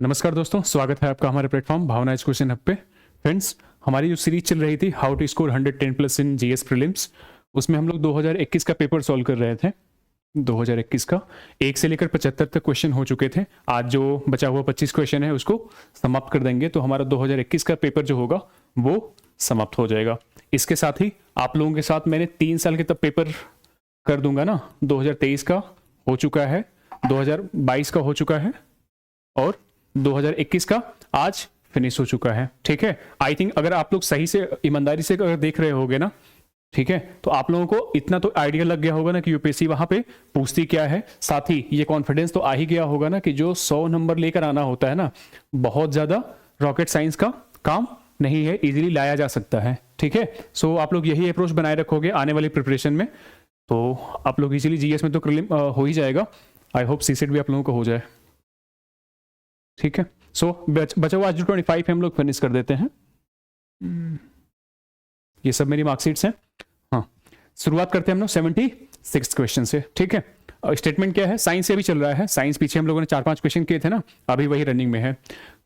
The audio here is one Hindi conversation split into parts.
नमस्कार दोस्तों, स्वागत है आपका हमारे platform Bhavna as question hub पे। फ्रेंड्स, हमारी जो सीरीज चल रही थी how to score 110 plus in GS prelims, उसमें हम लोग 2021 का पेपर सॉल्व कर रहे थे। 2021 का 1 से लेकर 75 तक क्वेश्चन हो चुके थे। आज जो बचा हुआ 25 क्वेश्चन है उसको समाप्त कर देंगे, तो हमारा 2021 का पेपर जो होगा वो समाप्त हो जाएगा। इसके साथ ही आप लोगों के साथ मैंने 3 साल के तब पेपर कर दूंगा ना। 2023 का हो चुका है, 2022 का हो चुका है और 2021 का आज फिनिश हो चुका है। ठीक है, आई थिंक अगर आप लोग सही से ईमानदारी से अगर देख रहे होगे ना, ठीक है, तो आप लोगों को इतना तो आइडिया लग गया होगा ना कि यूपीएससी वहां पे पूछती क्या है। साथ ही ये कॉन्फिडेंस तो आ ही गया होगा ना कि जो 100 नंबर लेकर आना होता है ना, बहुत ज्यादा रॉकेट साइंस का काम नहीं है, इजीली लाया जा सकता है। ठीक है, सो आप लोग यही अप्रोच बनाए रखोगे आने वाली प्रिपरेशन में, तो आप लोग इजीली जीएस में तो हो ही जाएगा। आई होप सीसेट भी आप लोगों को हो जाए। ठीक है, सो बचा हुआ आज जो 25 है हम लोग फिनिश कर देते हैं। ये सब मेरी मार्कशीट्स हैं। हाँ, शुरुआत करते हैं हम लोग 76 क्वेश्चन से। ठीक है, स्टेटमेंट क्या है, साइंस से भी चल रहा है। साइंस पीछे हम लोगों ने 4-5 क्वेश्चन किए थे ना, अभी वही रनिंग में है।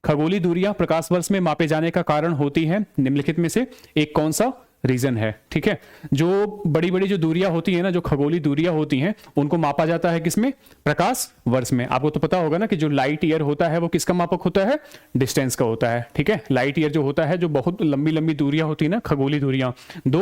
खगोलीय दूरियां प्रकाश वर्ष में मापे जाने का कारण होती है, निम्नलिखित में से एक कौन सा रीजन है। ठीक है, जो बड़ी बड़ी जो दूरियां होती है ना, जो खगोलीय दूरियां होती हैं, उनको मापा जाता है किसमें, प्रकाश वर्ष में। आपको तो पता होगा ना कि जो लाइट ईयर होता है वो किसका मापक होता है, डिस्टेंस का होता है। ठीक है, लाइट ईयर जो होता है, जो बहुत लंबी लंबी दूरियां होती है ना, खगोलीय दूरियां, दो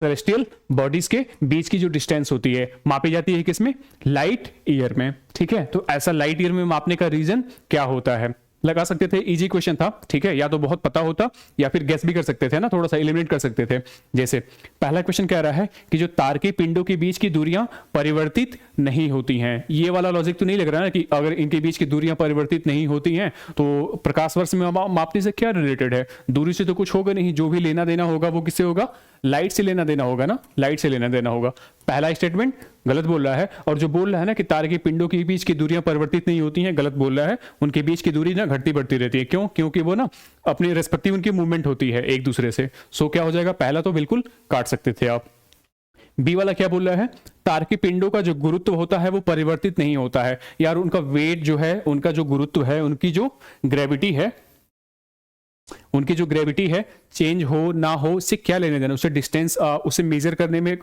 सेलेस्टियल बॉडीज के बीच की जो डिस्टेंस होती है मापी जाती है किसमें, लाइट ईयर में। ठीक है, तो ऐसा लाइट ईयर में मापने का रीजन क्या होता है, लगा सकते थे, इजी क्वेश्चन था। ठीक है, या तो बहुत पता होता या फिर गेस भी कर सकते थे ना, थोड़ा सा एलिमिनेट कर सकते थे। जैसे पहला क्वेश्चन कह रहा है कि जो तारकीय पिंडों के बीच की दूरियां परिवर्तित नहीं होती हैं। ये वाला लॉजिक तो नहीं लग रहा है कि अगर इनके बीच की दूरियां परिवर्तित नहीं होती हैं तो प्रकाश वर्ष में मापने से क्या रिलेटेड है, दूरी से तो कुछ होगा नहीं। जो भी लेना देना होगा वो किससे होगा, लाइट से लेना देना होगा ना, लाइट से लेना देना होगा। पहला स्टेटमेंट गलत बोल रहा है, और जो बोल रहा है ना कि तारे के पिंडों के बीच की दूरियां परिवर्तित नहीं होती हैं, गलत बोल रहा है। उनके बीच की दूरी ना घटती बढ़ती रहती है। क्यों? क्योंकि वो ना अपनी रेस्पेक्टिव उनकी मूवमेंट होती है एक दूसरे से। सो क्या हो जाएगा, पहला तो बिल्कुल काट सकते थे आप। बी वाला क्या बोल रहा है, तार के पिंडों का जो गुरुत्व होता है वो परिवर्तित नहीं होता है। यार उनका वेट जो है, उनका जो गुरुत्व है, उनकी जो ग्रेविटी है, उनकी जो ग्रेविटी है चेंज हो ना हो उससे क्या लेने देना, उससे डिस्टेंस उसे मेजर करने में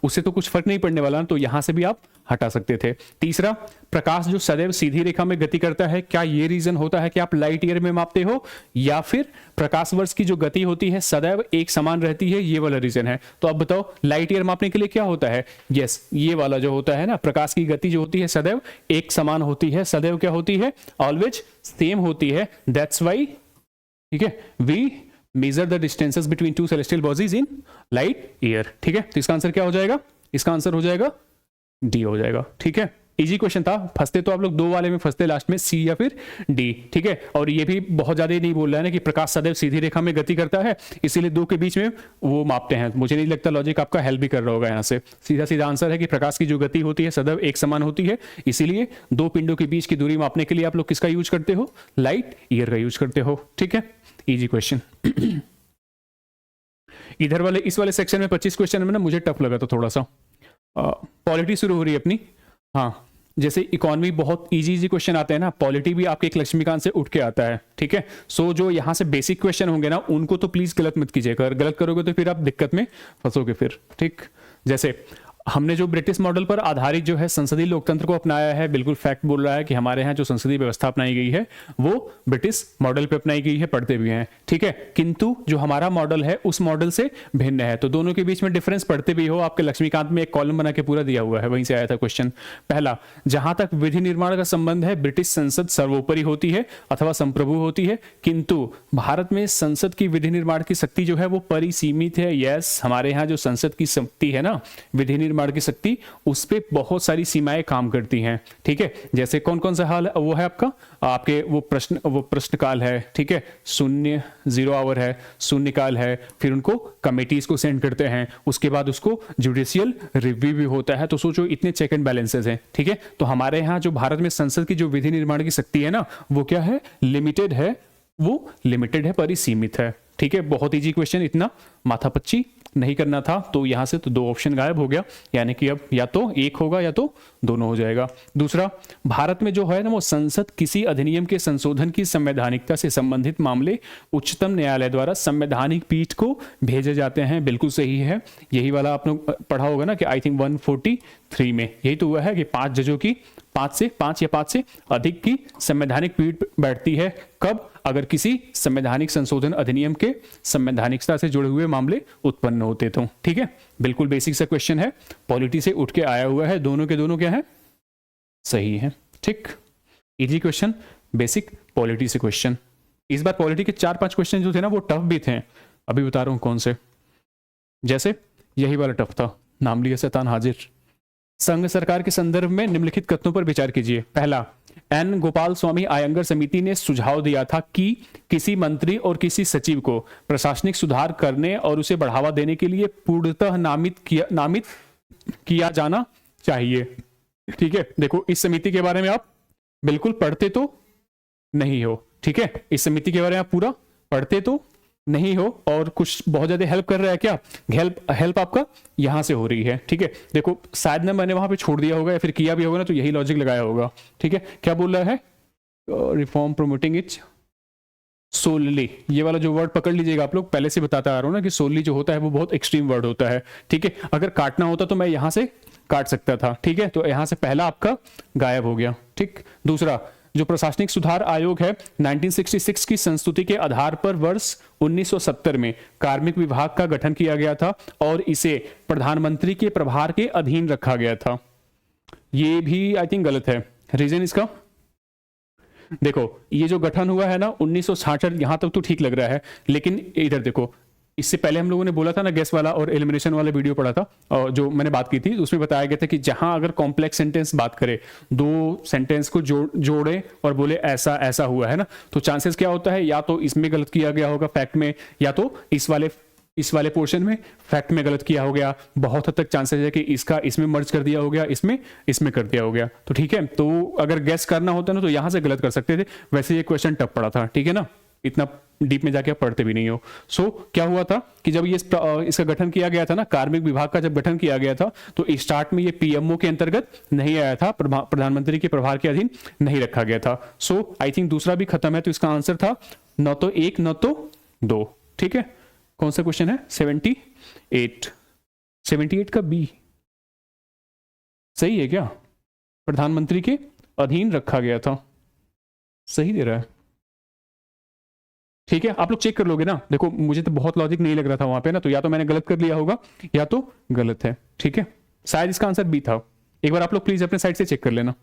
उससे तो कुछ फर्क नहीं पड़ने वाला ना, तो यहां से भी आप हटा सकते थे। तीसरा, प्रकाश जो सदैव सीधी रेखा में गति करता है, क्या ये रीजन होता है कि आप लाइट ईयर में मापते हो, या फिर प्रकाश वर्ष की जो गति होती है सदैव एक समान रहती है, ये वाला रीजन है। तो अब बताओ लाइट ईयर मापने के लिए क्या होता है, यस ये वाला जो होता है ना, प्रकाश की गति जो होती है सदैव एक समान होती है, सदैव क्या होती है, ऑलवेज सेम होती है। दैट्स वाई, ठीक है, we measure the distances between two celestial bodies in light year. ठीक है, तो इसका आंसर क्या हो जाएगा, इसका आंसर हो जाएगा डी हो जाएगा। ठीक है, इजी क्वेश्चन था। फंसते तो आप लोग दो वाले में फंसते लास्ट में, सी या फिर डी। ठीक है, और ये भी बहुत ज्यादा नहीं बोल रहा है ना कि प्रकाश सदैव सीधी रेखा में गति करता है, इसीलिए दो के बीच में वो मापते हैं। मुझे नहीं लगता लॉजिक आपका हेल्प भी कर रहा होगा। यहाँ से सीधा सीधा आंसर है कि प्रकाश की जो गति होती है सदैव एक समान होती है, इसीलिए दो पिंडों के बीच की दूरी मापने के लिए आप लोग किसका यूज करते हो, लाइट ईयर का यूज करते हो। ठीक है, इजी क्वेश्चन। इधर वाले इस वाले सेक्शन में 25 क्वेश्चन में ना मुझे टफ लगा था थोड़ा सा। पॉलिटी शुरू हो रही है अपनी। हाँ, जैसे इकोनॉमी बहुत इजी क्वेश्चन आते हैं ना, पॉलिटी भी आपके एक लक्ष्मीकांत से उठ के आता है। ठीक है, सो जो यहां से बेसिक क्वेश्चन होंगे ना उनको तो प्लीज गलत मत कीजिएगा, अगर गलत करोगे तो फिर आप दिक्कत में फंसोगे फिर। ठीक, जैसे हमने जो ब्रिटिश मॉडल पर आधारित जो है संसदीय लोकतंत्र को अपनाया है, बिल्कुल फैक्ट बोल रहा है कि हमारे यहाँ जो संसदीय व्यवस्था अपनाई गई है वो ब्रिटिश मॉडल पे अपनाई गई है, पढ़ते भी हैं। ठीक है, किंतु जो हमारा मॉडल है उस मॉडल से भिन्न है, तो दोनों के बीच में डिफरेंस पढ़ते भी हो। आपके लक्ष्मीकांत में एक कॉलम बना के पूरा दिया हुआ है, वहीं से आया था क्वेश्चन। पहला, जहां तक विधि निर्माण का संबंध है ब्रिटिश संसद सर्वोपरि होती है अथवा संप्रभु होती है, किंतु भारत में संसद की विधि निर्माण की शक्ति जो है वो परिसीमित है। यस, हमारे यहाँ जो संसद की शक्ति है ना, विधि निर्माण की शक्ति, उस पे बहुत सारी सीमाएं काम करती हैं। ठीक है, जैसे कौन कौन सा हाल वो है आपका, आपके वो प्रश्नकाल है। ठीक है, शून्य 0 आवर है, शून्यकाल है, फिर उनको कमेटीज को सेंड करते हैं, उसके बाद उसको जुडिशियल रिव्यू भी होता है। तो सोचो इतने चेक एंड बैलेंसेस हैं। ठीक है, तो हमारे यहाँ जो भारत में संसद की जो विधि निर्माण की शक्ति है ना वो क्या है, लिमिटेड है, वो लिमिटेड है, परिसीमित है। ठीक है, बहुत इजी क्वेश्चन, इतना माथापच्ची नहीं करना था। तो यहां से तो 2 ऑप्शन गायब हो गया, यानी कि अब या तो एक होगा या तो दोनों हो जाएगा। दूसरा, भारत में जो है ना वो संसद किसी अधिनियम के संशोधन की संवैधानिकता से संबंधित मामले उच्चतम न्यायालय द्वारा संवैधानिक पीठ को भेजे जाते हैं। बिल्कुल सही है, यही वाला आपने पढ़ा होगा ना कि आई थिंक 143 में यही तो हुआ है कि 5 जजों की 5 या 5 से अधिक की संवैधानिक पीठ बैठती है। कब? अगर किसी संवैधानिक संशोधन अधिनियम के संवैधानिकता से जुड़े हुए मामले उत्पन्न होते तो। ठीक है, बिल्कुल बेसिक सा क्वेश्चन है, पॉलिटी से उठ के आया हुआ है, दोनों के दोनों क्या है, सही है। ठीक, इजी क्वेश्चन, बेसिक पॉलिटी से क्वेश्चन। इस बार पॉलिटी के 4-5 क्वेश्चन जो थे ना वो टफ भी थे, अभी बता रहा हूं कौन से। जैसे यही वाला टफ था, नाम लिया शैतान हाजिर। संघ सरकार के संदर्भ में निम्नलिखित कथनों पर विचार कीजिए। पहला, एन गोपाल स्वामी आयंगर समिति ने सुझाव दिया था कि किसी मंत्री और किसी सचिव को प्रशासनिक सुधार करने और उसे बढ़ावा देने के लिए पूर्णतः नामित किया जाना चाहिए। ठीक है, देखो इस समिति के बारे में आप बिल्कुल पढ़ते तो नहीं हो, ठीक है, इस समिति के बारे में आप पूरा पढ़ते तो नहीं हो, और कुछ बहुत ज्यादा हेल्प कर रहा है क्या, हेल्प आपका यहां से हो रही है। ठीक है, देखो शायद ना मैंने वहां पे छोड़ दिया होगा या फिर किया भी होगा ना, तो यही लॉजिक लगाया होगा। ठीक है, क्या बोल रहा है, रिफॉर्म प्रोमोटिंग इट सोलली, ये वाला जो वर्ड पकड़ लीजिएगा आप लोग, पहले से बताता आ रहा हूं ना कि सोलली जो होता है वो बहुत एक्सट्रीम वर्ड होता है। ठीक है, अगर काटना होता तो मैं यहां से काट सकता था। ठीक है, तो यहां से पहला आपका गायब हो गया। ठीक, दूसरा, जो प्रशासनिक सुधार आयोग है 1966 की संस्तुति के आधार पर वर्ष 1970 में कार्मिक विभाग का गठन किया गया था और इसे प्रधानमंत्री के प्रभार के अधीन रखा गया था। ये भी आई थिंक गलत है। रीजन इसका, देखो ये जो गठन हुआ है ना 1966, यहां तक तो ठीक लग रहा है, लेकिन इधर देखो, इससे पहले हम लोगों ने बोला था ना गैस वाला और एलिमिनेशन वाला वीडियो पढ़ा था, और जो मैंने बात की थी उसमें बताया गया था कि जहां अगर कॉम्प्लेक्स सेंटेंस बात करे, 2 सेंटेंस को जोड़े और बोले ऐसा ऐसा हुआ है ना, तो चांसेस क्या होता है, या तो इसमें गलत किया गया होगा फैक्ट में, या तो इस वाले पोर्शन में फैक्ट में गलत किया हो गया। बहुत हद तक चांसेस है कि इसका इसमें मर्ज कर दिया हो गया, इसमें कर दिया हो गया। तो ठीक है, तो अगर गैस करना होता ना तो यहां से गलत कर सकते थे। वैसे ये क्वेश्चन टफ पड़ा था, ठीक है ना, इतना डीप में जाके आप पढ़ते भी नहीं हो। सो क्या हुआ था कि जब ये इसका गठन किया गया था ना, कार्मिक विभाग का जब गठन किया गया था, तो स्टार्ट में ये पीएमओ के अंतर्गत नहीं आया था, प्रधानमंत्री के प्रभार के अधीन नहीं रखा गया था। सो आई थिंक दूसरा भी खत्म है, तो इसका आंसर था न तो 1 न तो 2। ठीक है, कौन सा क्वेश्चन है, 78 का बी सही है क्या, प्रधानमंत्री के अधीन रखा गया था, सही दे रहा है। ठीक है, आप लोग चेक कर लोगे ना, देखो मुझे तो बहुत लॉजिक नहीं लग रहा था वहां पे ना, तो या तो मैंने गलत कर लिया होगा या तो गलत है। ठीक है, शायद इसका आंसर बी था, एक बार आप लोग प्लीज अपने साइड से चेक कर लेना।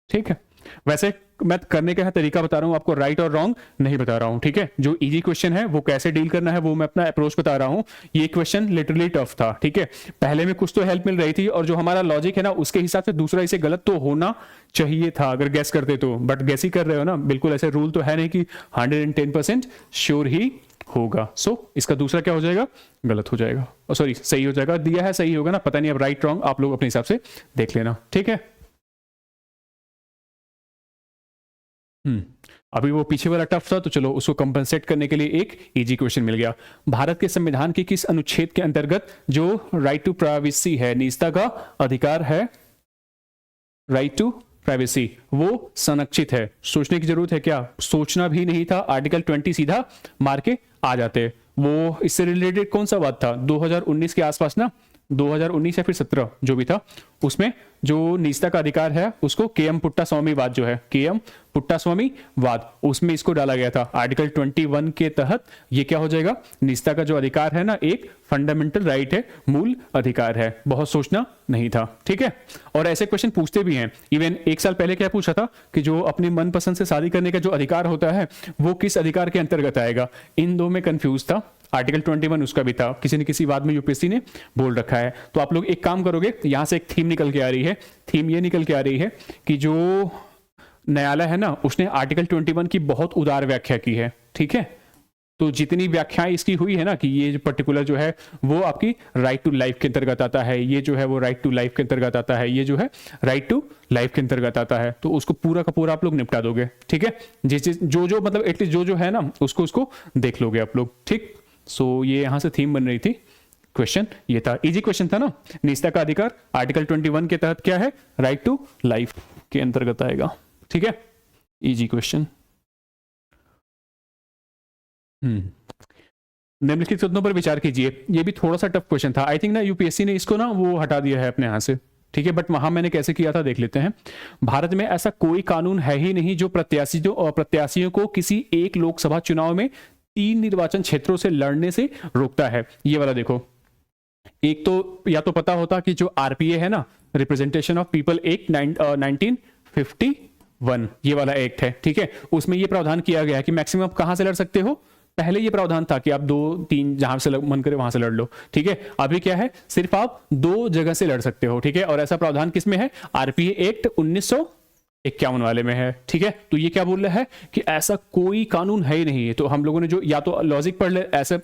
ठीक है, वैसे मैं करने का तरीका बता रहा हूं आपको, राइट और रॉन्ग नहीं बता रहा हूं। ठीक है, जो इजी क्वेश्चन है वो कैसे डील करना है वो मैं अपना अप्रोच बता रहा हूं। ये क्वेश्चन लिटरली टफ था। ठीक है, पहले में कुछ तो हेल्प मिल रही थी, और जो हमारा लॉजिक है ना उसके हिसाब से दूसरा इसे गलत तो होना चाहिए था अगर गैस करते तो, बट गैस ही कर रहे हो ना, बिल्कुल ऐसे रूल तो है नहीं कि 110% श्योर ही होगा। सो इसका दूसरा क्या हो जाएगा, गलत हो जाएगा, सॉरी सही हो जाएगा, दिया है सही होगा ना, पता नहीं अब राइट रॉन्ग आप लोग अपने हिसाब से देख लेना। ठीक है, अभी वो पीछे वाला टफ था, तो चलो उसको कंपनसेट करने के लिए एक इजी क्वेश्चन मिल गया। भारत के संविधान के किस अनुच्छेद के अंतर्गत जो राइट टू प्राइवेसी है, निजता का अधिकार है, राइट टू प्राइवेसी, वो संरक्षित है। सोचने की जरूरत है क्या, सोचना भी नहीं था, आर्टिकल 20 सीधा मार के आ जाते। वो इससे रिलेटेड कौन सा बात था, 2019 के आसपास ना, 2019 या फिर 17 जो भी था, उसमें जो निजता का अधिकार है उसको केएम पुट्टास्वामी वाद जो है, केएम पुट्टास्वामी वाद, उसमें इसको डाला गया था। आर्टिकल 21 के तहत ये क्या हो जाएगा, निजता का जो अधिकार है ना एक फंडामेंटल राइट है, मूल अधिकार है। बहुत सोचना नहीं था। ठीक है, और ऐसे क्वेश्चन पूछते भी हैं। इवन 1 साल पहले क्या पूछा था कि जो अपनी मनपसंद से शादी करने का जो अधिकार होता है वो किस अधिकार के अंतर्गत आएगा, इन दो में कंफ्यूज था। आर्टिकल 21 उसका भी था, किसी न किसी बात में यूपीएससी ने बोल रखा है। तो आप लोग एक काम करोगे, यहां से एक थीम निकल के आ रही है, थीम ये निकल के आ रही है कि जो न्यायालय है ना उसने आर्टिकल 21 की बहुत उदार व्याख्या की है। ठीक है, तो जितनी व्याख्याएं इसकी हुई है ना कि ये जो पर्टिकुलर जो है वो आपकी राइट टू लाइफ के अंतर्गत आता है, ये जो है वो राइट टू लाइफ के अंतर्गत आता है, ये जो है राइट टू लाइफ के अंतर्गत आता है, तो उसको पूरा का पूरा आप लोग निपटा दोगे। ठीक है, जिस जो मतलब एटलीस्ट जो है ना उसको देख लोगे आप लोग। ठीक, सो ये यहाँ से थीम बन रही थी, क्वेश्चन ये था, इजी क्वेश्चन था ना। निजता का अधिकार आर्टिकल 21 के तहत क्या है, राइट टू लाइफ के अंतर्गत आएगा, ठीक है, इजी क्वेश्चन। निम्नलिखित कथनों पर विचार कीजिए, ये भी थोड़ा सा टफ क्वेश्चन था, आई थिंक ना यूपीएससी ने इसको ना वो हटा दिया है अपने यहाँ से, ठीक है, बट वहां मैंने कैसे किया था देख लेते हैं। भारत में ऐसा कोई कानून है ही नहीं जो प्रत्याशियों को किसी एक लोकसभा चुनाव में 3 निर्वाचन क्षेत्रों से लड़ने से रोकता है। ये वाला देखो, एक तो या तो पता होता कि जो आरपीए है ना, रिप्रेजेंटेशन ऑफ पीपल एक्ट 1951, ये वाला एक्ट है, ठीक है, उसमें ये प्रावधान किया गया है कि मैक्सिमम आप कहां से लड़ सकते हो। पहले ये प्रावधान था कि आप 2-3 जहां से मन करे वहां से लड़ लो, ठीक है, अभी क्या है, सिर्फ आप 2 जगह से लड़ सकते हो, ठीक है, और ऐसा प्रावधान किसमें है, आरपीए एक्ट 1951 वाले में है, ठीक है। तो ये क्या बोल रहा है कि ऐसा कोई कानून है ही नहीं है। तो हम लोगों ने जो या तो लॉजिक पढ़ ले, ऐसे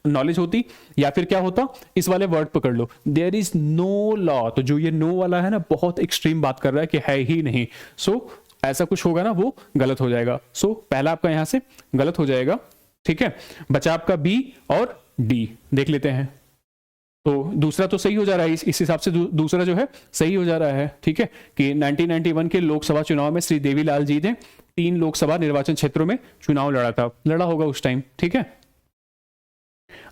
नॉलेज होती, या फिर क्या होता, इस वाले वर्ड पकड़ लो, देयर इज नो लॉ। तो जो ये नो वाला है ना, बहुत एक्सट्रीम बात कर रहा है कि है ही नहीं। सो ऐसा कुछ होगा ना, वो गलत हो जाएगा। सो पहला आपका यहां से गलत हो जाएगा, ठीक है। बचा आपका बी और डी, देख लेते हैं। तो दूसरा तो सही हो जा रहा है, इस हिसाब से दूसरा जो है सही हो जा रहा है, ठीक है, कि 1991 के लोकसभा चुनाव में श्री देवीलाल जी ने 3 लोकसभा निर्वाचन क्षेत्रों में चुनाव लड़ा होगा उस टाइम, ठीक है।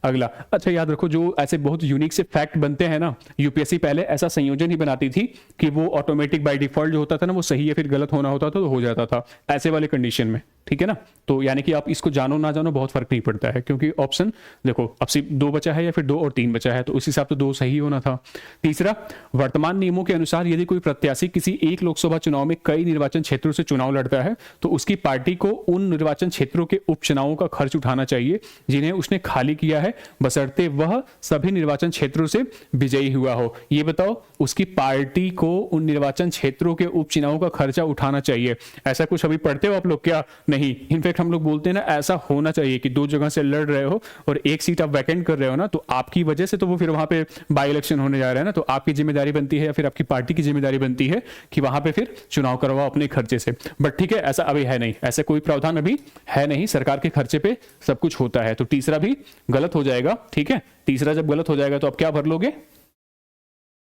अगला, अच्छा याद रखो, जो ऐसे बहुत यूनिक से फैक्ट बनते हैं ना, यूपीएससी पहले ऐसा संयोजन ही बनाती थी कि वो ऑटोमेटिक बाय डिफॉल्ट जो होता था ना, वो सही या फिर गलत होना होता था तो हो जाता था ऐसे वाले कंडीशन में, ठीक है ना। तो यानी कि आप इसको जानो ना जानो बहुत फर्क नहीं पड़ता है, क्योंकि ऑप्शन देखो अब सिर्फ 2 बचा है या फिर 2 और 3 बचा है, तो उस हिसाब से 2 सही होना था। तीसरा, वर्तमान नियमों के अनुसार यदि कोई प्रत्याशी किसी एक लोकसभा चुनाव में कई निर्वाचन क्षेत्रों से चुनाव लड़ता है तो उसकी पार्टी को उन निर्वाचन क्षेत्रों के उपचुनावों का खर्च उठाना चाहिए जिन्हें उसने खाली किया है, बशर्ते वह सभी निर्वाचन क्षेत्रों से विजयी हुआ हो। ये बताओ, उसकी पार्टी को उन निर्वाचन क्षेत्रों के उपचुनावों का खर्चा उठाना चाहिए। ऐसा कुछ अभी पढ़ते हो आप लोग क्या? नहीं। इनफैक्ट हम लोग बोलते हैं ना, ऐसा होना चाहिए कि 2 जगह से लड़ रहे हो और एक सीट आप वैकेंट कर रहे हो ना, तो आपकी वजह से तो वो फिर वहां पे बाई इलेक्शन होने जा रहा है ना, तो आपकी जिम्मेदारी बनती है या फिर आपकी पार्टी की जिम्मेदारी बनती है कि वहां पे फिर चुनाव करवाओ अपने खर्चे से। बट ठीक है, ऐसा अभी है नहीं, ऐसा कोई प्रावधान अभी है नहीं, सरकार के खर्चे पे सब कुछ होता है। तो तीसरा भी गलत हो जाएगा, ठीक है। तीसरा जब गलत हो जाएगा तो आप क्या भर लोगे,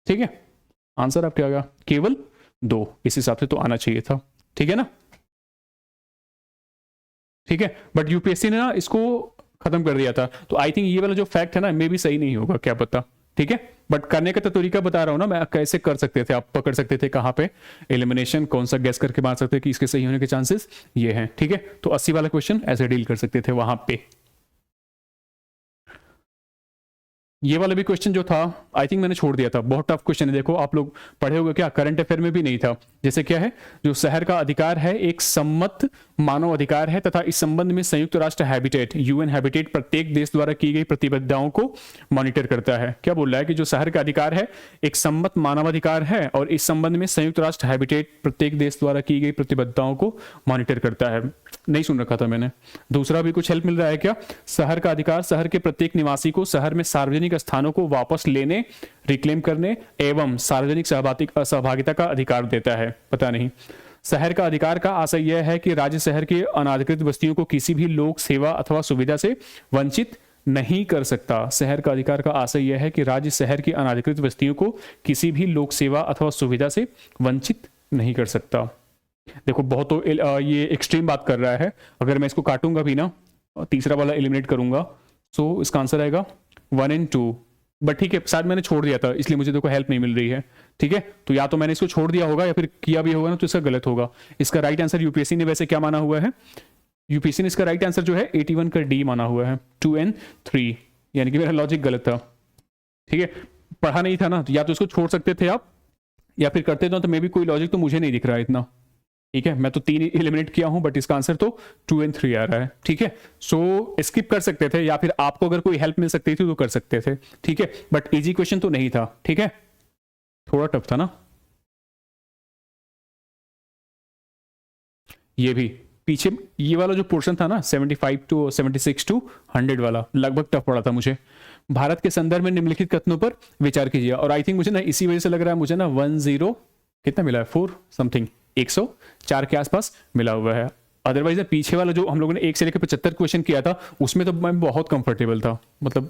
ठीक है। आंसर आप क्या होगा, केवल 2, इस हिसाब से तो आना चाहिए था, ठीक है ना, ठीक है। बट यूपीएससी ने ना इसको खत्म कर दिया था, तो आई थिंक ये वाला जो फैक्ट है ना, मे भी सही नहीं होगा, क्या पता, ठीक है। बट करने का तो तरीका बता रहा हूं ना मैं, कैसे कर सकते थे, आप पकड़ सकते थे कहां पे एलिमिनेशन, कौन सा गैस करके मार सकते कि इसके सही होने के चांसेस ये हैं, ठीक है। तो 80 वाला क्वेश्चन ऐसे डील कर सकते थे वहां पे। ये वाला भी क्वेश्चन जो था आई थिंक मैंने छोड़ दिया था, बहुत टफ क्वेश्चन है। देखो आप लोग पढ़े होगे क्या, करंट अफेयर में भी नहीं था। जैसे क्या है, जो शहर का अधिकार है एक सम्मत मानव अधिकार है तथा इस संबंध में संयुक्त राष्ट्र हैबिटेट यूएन हैबिटेट प्रत्येक देश द्वारा की गई प्रतिबद्धताओं को मॉनिटर करता है। क्या बोल रहा है कि जो शहर का अधिकार है एक सम्मत मानवाधिकार है और इस संबंध में संयुक्त राष्ट्र हैबिटेट प्रत्येक देश द्वारा की गई प्रतिबद्धताओं को मॉनिटर करता है। नहीं सुन रखा था मैंने। दूसरा भी कुछ हेल्प मिल रहा है क्या, शहर का अधिकार शहर के प्रत्येक निवासी को शहर में सार्वजनिक स्थानों को वापस लेने, रिक्लेम करने एवं सार्वजनिक सहभागिता का अधिकार देता है। पता नहीं, शहर का अधिकार का आशय यह है कि राज्य शहर के अनाधिकृत बस्तियों को किसी भी लोक सेवा अथवा सुविधा से वंचित नहीं कर सकता। शहर का अधिकार का आशय यह है कि राज्य शहर की अनाधिकृत बस्तियों को किसी भी लोक सेवा अथवा सुविधा से वंचित नहीं कर सकता। देखो बहुत तो ये एक्सट्रीम बात कर रहा है। अगर मैं इसको काटूंगा भी ना, तीसरा वाला एलिमिनेट करूंगा, सो इसका आंसर आएगा 1 और 2। बट ठीक है, शायद मैंने छोड़ दिया था इसलिए मुझे देखो हेल्प नहीं मिल रही है, ठीक है। तो या तो मैंने इसको छोड़ दिया होगा या फिर किया भी होगा ना, तो इसका गलत होगा। इसका राइट आंसर यूपीएससी ने वैसे क्या माना हुआ है, यूपीएससी ने इसका राइट आंसर जो है 81 का डी माना हुआ है, 2 और 3, यानी कि मेरा लॉजिक गलत था, ठीक है। पढ़ा नहीं था ना, तो या तो इसको छोड़ सकते थे आप या फिर करते तो मे भी कोई लॉजिक तो मुझे नहीं दिख रहा है इतना, ठीक है। मैं तो 3 एलिमिनेट किया हूं बट इसका आंसर तो 2 और 3 आ रहा है, ठीक है। सो स्किप कर सकते थे या फिर आपको अगर कोई हेल्प मिल सकती थी तो कर सकते थे, ठीक है। बट इजी क्वेश्चन तो नहीं था, ठीक है, थोड़ा टफ था ना। ये भी पीछे ये वाला जो पोर्शन था ना 75 टू 76 टू 100 वाला लगभग टफ पड़ा था मुझे। भारत के संदर्भ में निम्नलिखित कथनों पर विचार कीजिए। और आई थिंक मुझे ना इसी वजह से लग रहा है मुझे ना 10 कितना मिला है, 4 समथिंग 104 के आसपास मिला हुआ है। अदरवाइज पीछे वाला जो हम लोगों ने 1 से लेकर 75 क्वेश्चन किया था उसमें तो मैं बहुत कंफर्टेबल था, मतलब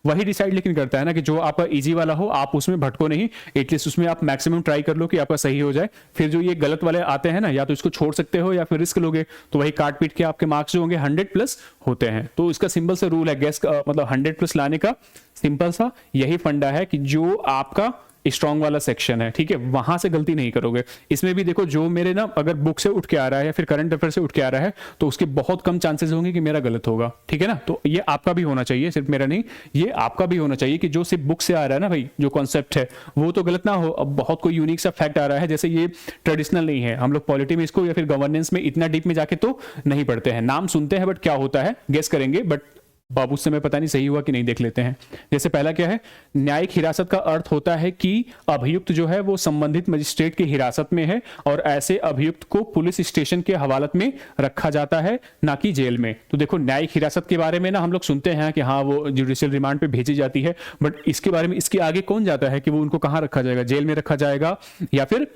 वही डिसाइड लेकिन करता है ना कि जो आपका इजी वाला हो आप उसमें भटको नहीं, एटलीस्ट उसमें आप मैक्सिमम ट्राई कर लो कि आपका सही हो जाए। फिर जो ये गलत वाले आते हैं ना, या तो इसको छोड़ सकते हो या फिर रिस्क लोगे, तो वही काट पीट के आपके मार्क्स जो होंगे 100+ होते हैं। तो इसका सिंपल सा रूल है गैस मतलब 100+ लाने का सिंपल सा यही फंडा है कि जो आपका स्ट्रॉन्ग वाला सेक्शन है, ठीक है, वहां से गलती नहीं करोगे। इसमें भी देखो जो मेरे ना अगर बुक से उठ के आ रहा है या फिर करंट अफेयर से उठ के आ रहा है तो उसके बहुत कम चांसेस होंगे कि मेरा गलत होगा, ठीक है ना। तो ये आपका भी होना चाहिए, सिर्फ मेरा नहीं, ये आपका भी होना चाहिए कि जो सिर्फ बुक से आ रहा है ना भाई, जो कॉन्सेप्ट है वो तो गलत ना हो। अब बहुत कोई यूनिक सा फैक्ट आ रहा है, जैसे ये ट्रेडिशनल नहीं है, हम लोग पॉलिटी में इसको या फिर गवर्नेंस में इतना डीप में जाके तो नहीं पढ़ते हैं, नाम सुनते हैं बट क्या होता है गेस करेंगे, बट बाबू से मैं पता नहीं सही हुआ कि नहीं, देख लेते हैं। जैसे पहला क्या है, न्यायिक हिरासत का अर्थ होता है कि अभियुक्त जो है वो संबंधित मजिस्ट्रेट की हिरासत में है और ऐसे अभियुक्त को पुलिस स्टेशन के हवालत में रखा जाता है, ना कि जेल में। तो देखो न्यायिक हिरासत के बारे में ना हम लोग सुनते हैं कि हाँ वो जुडिशियल रिमांड पे भेजी जाती है, बट इसके बारे में इसके आगे कौन जाता है कि वो उनको कहाँ रखा जाएगा, जेल में रखा जाएगा या फिर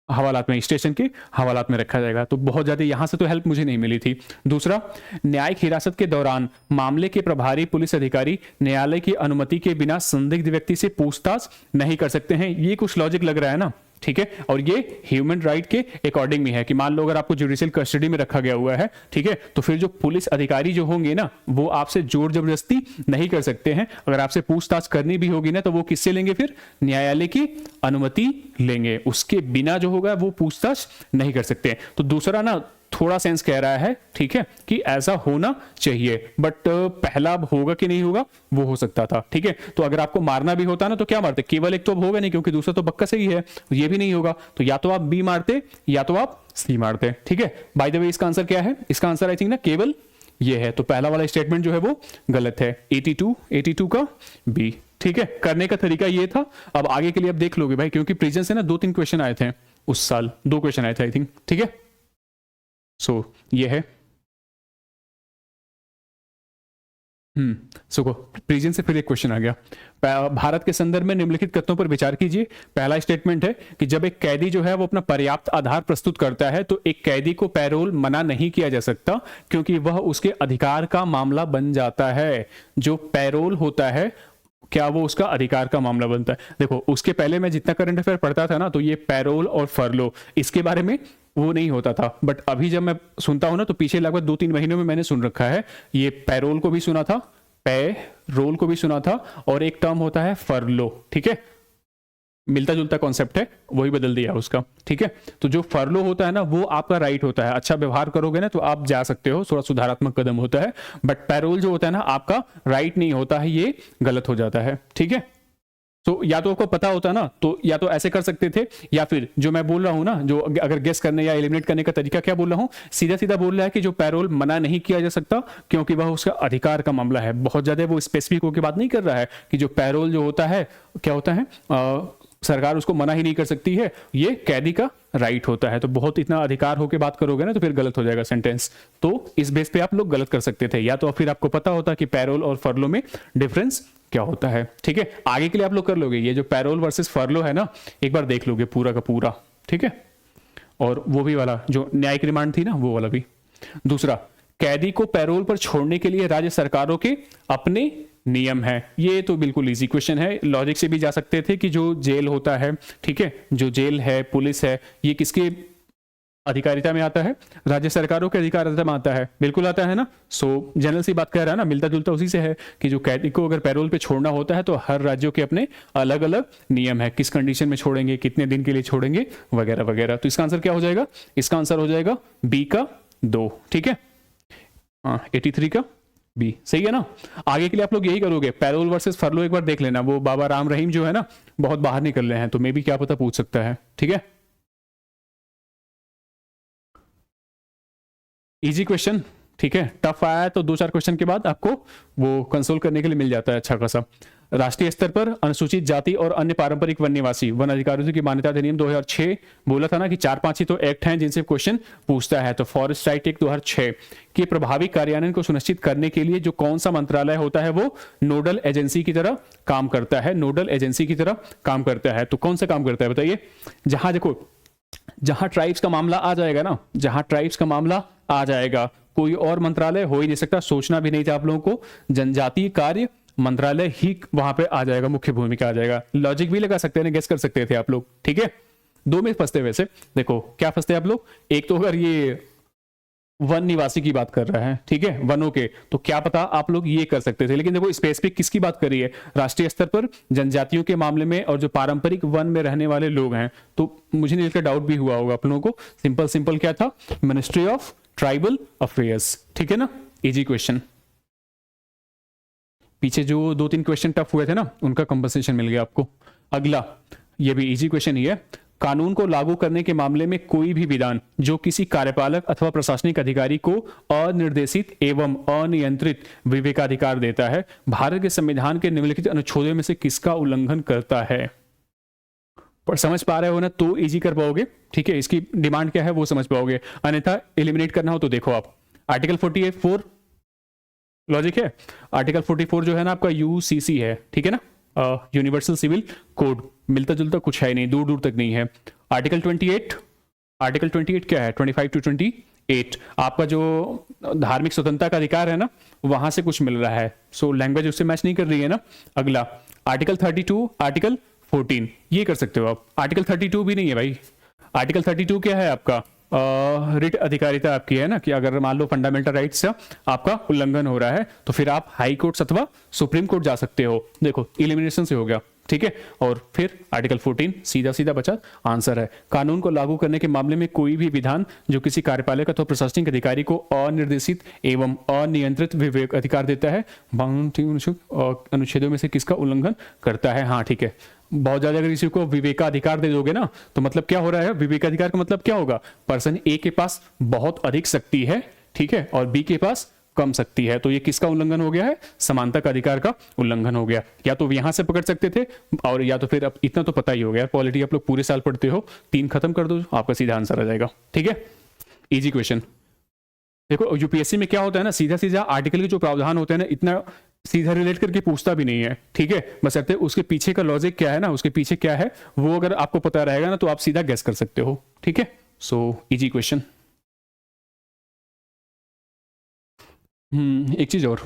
हवालात में, स्टेशन के हवालात में रखा जाएगा। तो बहुत ज्यादा यहां से तो हेल्प मुझे नहीं मिली थी। दूसरा, न्यायिक हिरासत के दौरान मामले के प्रभारी पुलिस अधिकारी न्यायालय की अनुमति के बिना संदिग्ध व्यक्ति से पूछताछ नहीं कर सकते हैं। ये कुछ लॉजिक लग रहा है ना, ठीक है, और ये ह्यूमन राइट के अकॉर्डिंग में है कि मान लो अगर आपको जुडिशियल कस्टडी में रखा गया हुआ है, ठीक है, तो फिर जो पुलिस अधिकारी जो होंगे ना वो आपसे जोर जबरदस्ती नहीं कर सकते हैं। अगर आपसे पूछताछ करनी भी होगी ना तो वो किससे लेंगे, फिर न्यायालय की अनुमति लेंगे, उसके बिना जो होगा वो पूछताछ नहीं कर सकते। तो दूसरा ना थोड़ा सेंस कह रहा है, ठीक है, कि ऐसा होना चाहिए, बट पहला होगा कि नहीं होगा वो हो सकता था, ठीक है। तो अगर आपको मारना भी होता ना तो क्या मारते, केवल एक तो अब होगा नहीं क्योंकि दूसरा तो पक्का सही है, ये भी नहीं होगा, तो या तो आप बी मारते या तो आप सी मारते, ठीक है। बाय द वे इसका आंसर क्या है, इसका आंसर आई थिंक ना केवल ये है, तो पहला वाला स्टेटमेंट जो है वो गलत है, 82 का बी, ठीक है। करने का तरीका ये था। अब आगे के लिए आप देख लोगे भाई, क्योंकि प्रीजन से ना 2-3 क्वेश्चन आए थे उस साल, 2 क्वेश्चन आए थे आई थिंक, ठीक है। सो ये है सो प्रीजन से फिर एक क्वेश्चन आ गया। भारत के संदर्भ में निम्नलिखित कथनों पर विचार कीजिए। पहला स्टेटमेंट है कि जब एक कैदी जो है वो अपना पर्याप्त आधार प्रस्तुत करता है तो एक कैदी को पैरोल मना नहीं किया जा सकता क्योंकि वह उसके अधिकार का मामला बन जाता है। जो पैरोल होता है क्या वो उसका अधिकार का मामला बनता है। देखो उसके पहले मैं जितना करंट अफेयर पढ़ता था ना तो ये पैरोल और फरलो इसके बारे में वो नहीं होता था, बट अभी जब मैं सुनता हूं ना तो पीछे लगभग 2-3 महीनों में मैंने सुन रखा है, ये पैरोल को भी सुना था, पैरोल को भी सुना था, और एक टर्म होता है फरलो, ठीक है, मिलता जुलता कॉन्सेप्ट है, वही बदल दिया उसका, ठीक है। तो जो फरलो होता है ना वो आपका राइट होता है, अच्छा व्यवहार करोगे ना तो आप जा सकते हो, थोड़ा सुधारात्मक कदम होता है, बट पैरोल जो होता है ना आपका राइट नहीं होता है, ये गलत हो जाता है, ठीक है। तो या तो आपको पता होता ना तो या तो ऐसे कर सकते थे, या फिर जो मैं बोल रहा हूं ना, जो अगर गेस करने या एलिमिनेट करने का तरीका क्या बोल रहा हूं, सीधा सीधा बोल रहा है कि जो पैरोल मना नहीं किया जा सकता क्योंकि वह उसका अधिकार का मामला है। बहुत ज्यादा वो स्पेसिफिक होकर बात नहीं कर रहा है कि जो पैरोल जो होता है क्या होता है, सरकार उसको मना ही नहीं कर सकती है, ये कैदी का राइट होता है। तो बहुत इतना अधिकार होकर बात करोगे ना तो फिर गलत हो जाएगा सेंटेंस। तो इस बेस पे आप लोग गलत कर सकते थे, या तो फिर आपको पता होता कि पैरोल और फरलो में डिफरेंस क्या होता है, ठीक है। आगे के लिए आप लोग कर लोगे, ये जो पैरोल वर्सेस फरलो है ना एक बार देख लोगे पूरा का पूरा, ठीक है। और वो भी वाला जो न्यायिक रिमांड थी ना वो वाला भी। दूसरा, कैदी को पैरोल पर छोड़ने के लिए राज्य सरकारों के अपने नियम है। ये तो बिल्कुल इजी क्वेश्चन है, लॉजिक से भी जा सकते थे कि जो जेल होता है, ठीक है, जो जेल है, पुलिस है, ये किसके अधिकारिता में आता है, राज्य सरकारों के अधिकारिता में आता है, बिल्कुल आता है ना। सो जनरल सी बात कह रहा है ना, मिलता जुलता उसी से है कि जो कैदी को अगर पैरोल पे छोड़ना होता है तो हर राज्यों के अपने अलग अलग नियम है, किस कंडीशन में छोड़ेंगे, कितने दिन के लिए छोड़ेंगे, वगैरह वगैरह। तो इसका आंसर क्या हो जाएगा, इसका आंसर हो जाएगा बी का 2, ठीक है, 83 का बी, सही है ना। आगे के लिए आप लोग यही करोगे, पैरोल वर्सेस फरलो एक बार देख लेना, वो बाबा राम रहीम जो है ना बहुत बाहर निकल रहे हैं तो मे भी क्या पता पूछ सकता है, ठीक है। इजी क्वेश्चन, ठीक है, टफ आया है तो 2-4 क्वेश्चन के बाद आपको वो कंसोल करने के लिए मिल जाता है अच्छा खासा। राष्ट्रीय स्तर पर अनुसूचित जाति और अन्य पारंपरिक वन निवासी वन अधिकारियों की मान्यता अधिनियम 2006 बोला था ना कि 4-5 ही तो एक्ट हैं जिनसे क्वेश्चन पूछता है। तो फॉरेस्ट राइट एक्ट 2006 के प्रभावी कार्यान्वयन को सुनिश्चित करने के लिए जो कौन सा मंत्रालय होता है वो नोडल एजेंसी की तरह काम करता है, नोडल एजेंसी की तरह काम करता है। तो कौन सा काम करता है बताइए। जहां देखो जहां ट्राइब्स का मामला आ जाएगा ना, जहां ट्राइब्स का मामला आ जाएगा, कोई और मंत्रालय हो ही नहीं सकता, सोचना भी नहीं था आप लोगों को, जनजातीय कार्य मंत्रालय ही वहां पे आ जाएगा, मुख्य भूमिका आ जाएगा। लॉजिक भी लगा सकते हैं, गेस कर सकते थे आप लोग, ठीक है। दो में फंसते वैसे, देखो क्या फंसते आप लोग, एक तो अगर ये वन निवासी की बात कर रहा है, ठीक है, वनों के, तो क्या पता आप लोग ये कर सकते थे, लेकिन देखो स्पेसिफिक किसकी बात करी है, राष्ट्रीय स्तर पर जनजातियों के मामले में और जो पारंपरिक वन में रहने वाले लोग हैं, तो मुझे नहीं लगता डाउट भी हुआ होगा आप लोगों को। सिंपल सिंपल क्या था, मिनिस्ट्री ऑफ ट्राइबल अफेयर्स, ठीक है ना, इजी क्वेश्चन। पीछे जो 2-3 क्वेश्चन टफ हुए थे ना, उनका कंपनसेशन मिल गया आपको। अगला ये भी इजी क्वेश्चन ही है, कानून को लागू करने के मामले में कोई भी विधान जो किसी कार्यपालक अथवा प्रशासनिक अधिकारी को अनिर्देशित एवं अनियंत्रित विवेकाधिकार देता है, भारत के संविधान के निम्नलिखित अनुच्छेदों में से किसका उल्लंघन करता है। पर समझ पा रहे हो ना तो इजी कर पाओगे, ठीक है, इसकी डिमांड क्या है वो समझ पाओगे, अन्यथा एलिमिनेट करना हो तो देखो आप आर्टिकल 48(4) लॉजिक है, आर्टिकल 44 जो है ना आपका यूसीसी है, ठीक है ना, यूनिवर्सल सिविल कोड, मिलता जुलता कुछ है नहीं, दूर दूर तक नहीं है। आर्टिकल 28, आर्टिकल 28 क्या है, 25 to 28 आपका जो धार्मिक स्वतंत्रता का अधिकार है ना, वहां से कुछ मिल रहा है, सो लैंग्वेज उससे मैच नहीं कर रही है ना। अगला आर्टिकल 32, आर्टिकल 14, ये कर सकते हो आप। आर्टिकल 32 भी नहीं है भाई, आर्टिकल 32 क्या है आपका, रिट अधिकारिता आपकी है ना, कि अगर मान लो फंडामेंटल राइट्स से आपका उल्लंघन हो रहा है तो फिर आप हाई कोर्ट अथवा सुप्रीम कोर्ट जा सकते हो, देखो इलिमिनेशन से हो गया, ठीक है। और फिर आर्टिकल 14 सीधा सीधा बचा आंसर है, कानून को लागू करने के मामले में कोई भी विधान जो किसी कार्यपालक अथवा प्रशासनिक अधिकारी को अनिर्देशित एवं अनियंत्रित विवेक अधिकार देता है, अनुच्छेदों में से किसका उल्लंघन करता है। हाँ ठीक है, बहुत ज्यादा अगर किसी को विवेकाधिकार दे दोगे ना तो मतलब क्या हो रहा है, विवेकाधिकार का मतलब क्या होगा, पर्सन ए के पास बहुत अधिक शक्ति है, ठीक है, और बी के पास कम शक्ति है, तो ये किसका उल्लंघन हो गया है, समानता का अधिकार का उल्लंघन हो गया। या तो यहां से पकड़ सकते थे और या तो फिर अब इतना तो पता ही हो गया, पॉलिटी आप लोग पूरे साल पढ़ते हो, 3 खत्म कर दो आपका सीधा आंसर आ जाएगा, ठीक है, इजी क्वेश्चन। देखो यूपीएससी में क्या होता है ना, सीधा सीधा आर्टिकल के जो प्रावधान होते हैं ना, इतना सीधा रिलेट करके पूछता भी नहीं है, ठीक है, बस कहते उसके पीछे का लॉजिक क्या है ना, उसके पीछे क्या है वो अगर आपको पता रहेगा ना तो आप सीधा गेस कर सकते हो, ठीक है, सो इजी क्वेश्चन। एक चीज और,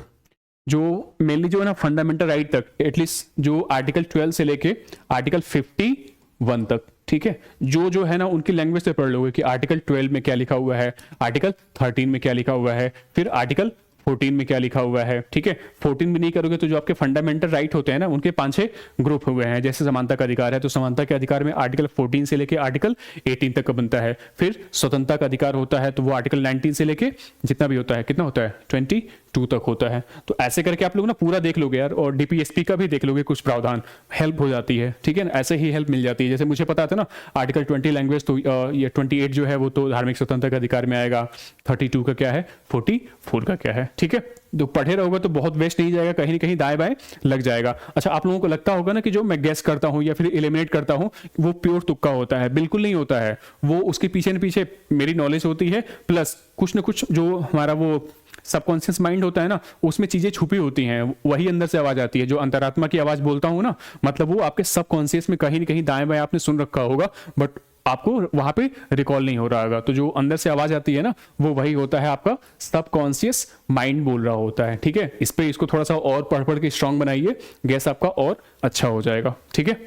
जो मेनली जो है ना फंडामेंटल राइट तक, एटलीस्ट जो आर्टिकल 12 से लेके आर्टिकल 51 तक, ठीक है, जो है ना उनकी लैंग्वेज से पढ़ लोगे कि आर्टिकल 12 में क्या लिखा हुआ है, आर्टिकल 13 में क्या लिखा हुआ है, फिर आर्टिकल 14 में क्या लिखा हुआ है, ठीक है। 14 भी नहीं करोगे तो जो आपके फंडामेंटल राइट होते हैं ना उनके 5-6 ग्रुप हुए हैं, जैसे समानता का अधिकार है तो समानता के अधिकार में आर्टिकल 14 से लेके आर्टिकल 18 तक का बनता है। फिर स्वतंत्रता का अधिकार होता है तो वो आर्टिकल 19 से लेके जितना भी होता है, कितना होता है 22 तक होता है। तो ऐसे करके आप लोग ना पूरा देख लोगे यार, और डीपीएसपी का भी देख लोगे, कुछ प्रावधान हेल्प हो जाती है, ठीक है ना, ऐसे ही हेल्प मिल जाती है। जैसे मुझे पता था ना आर्टिकल 20 लैंग्वेज, तो ये 28 जो है वो तो धार्मिक स्वतंत्रता का अधिकार में आएगा, 32 का क्या है, 44 का क्या है, ठीक है। तो पढ़े रहोगे तो बहुत वेस्ट नहीं जाएगा, कहीं ना कहीं दाएं बाएं लग जाएगा। अच्छा, आप लोगों को लगता होगा ना कि जो मैं गेस करता हूं या फिर एलिमिनेट करता हूं वो प्योर तुक्का होता है, बिल्कुल नहीं होता है, वो उसके पीछे न पीछे मेरी नॉलेज होती है, प्लस कुछ ना कुछ जो हमारा वो सबकॉन्शियस माइंड होता है ना उसमें चीजें छुपी होती हैं, वही अंदर से आवाज आती है, जो अंतरात्मा की आवाज बोलता हूं ना, मतलब वो आपके सबकॉन्शियस में कहीं ना कहीं दाएं बाएं आपने सुन रखा होगा, बट आपको वहां पे रिकॉल नहीं हो रहा होगा। तो जो अंदर से आवाज आती है ना वो वही होता है, आपका सबकॉन्शियस माइंड बोल रहा होता है, ठीक है। इस पे इसको थोड़ा सा और पढ़ पढ़ के स्ट्रांग बनाइए, गैस आपका और अच्छा हो जाएगा, ठीक है।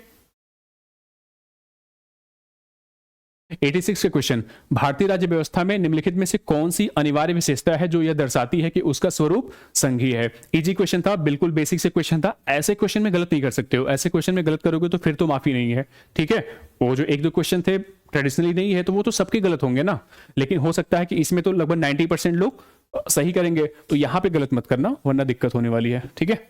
86 के क्वेश्चन, भारतीय राज्य व्यवस्था में निम्नलिखित में से कौन सी अनिवार्य विशेषता है जो यह दर्शाती है कि उसका स्वरूप संघीय है। इजी क्वेश्चन था, बिल्कुल बेसिक से क्वेश्चन था, ऐसे क्वेश्चन में गलत नहीं कर सकते हो, ऐसे क्वेश्चन में गलत करोगे तो फिर तो माफी नहीं है, ठीक है। वो जो 1-2 क्वेश्चन थे ट्रेडिशनली नहीं है तो वो तो सबके गलत होंगे ना, लेकिन हो सकता है कि इसमें तो लगभग 90% लोग सही करेंगे, तो यहां पे गलत मत करना वरना दिक्कत होने वाली है, ठीक है।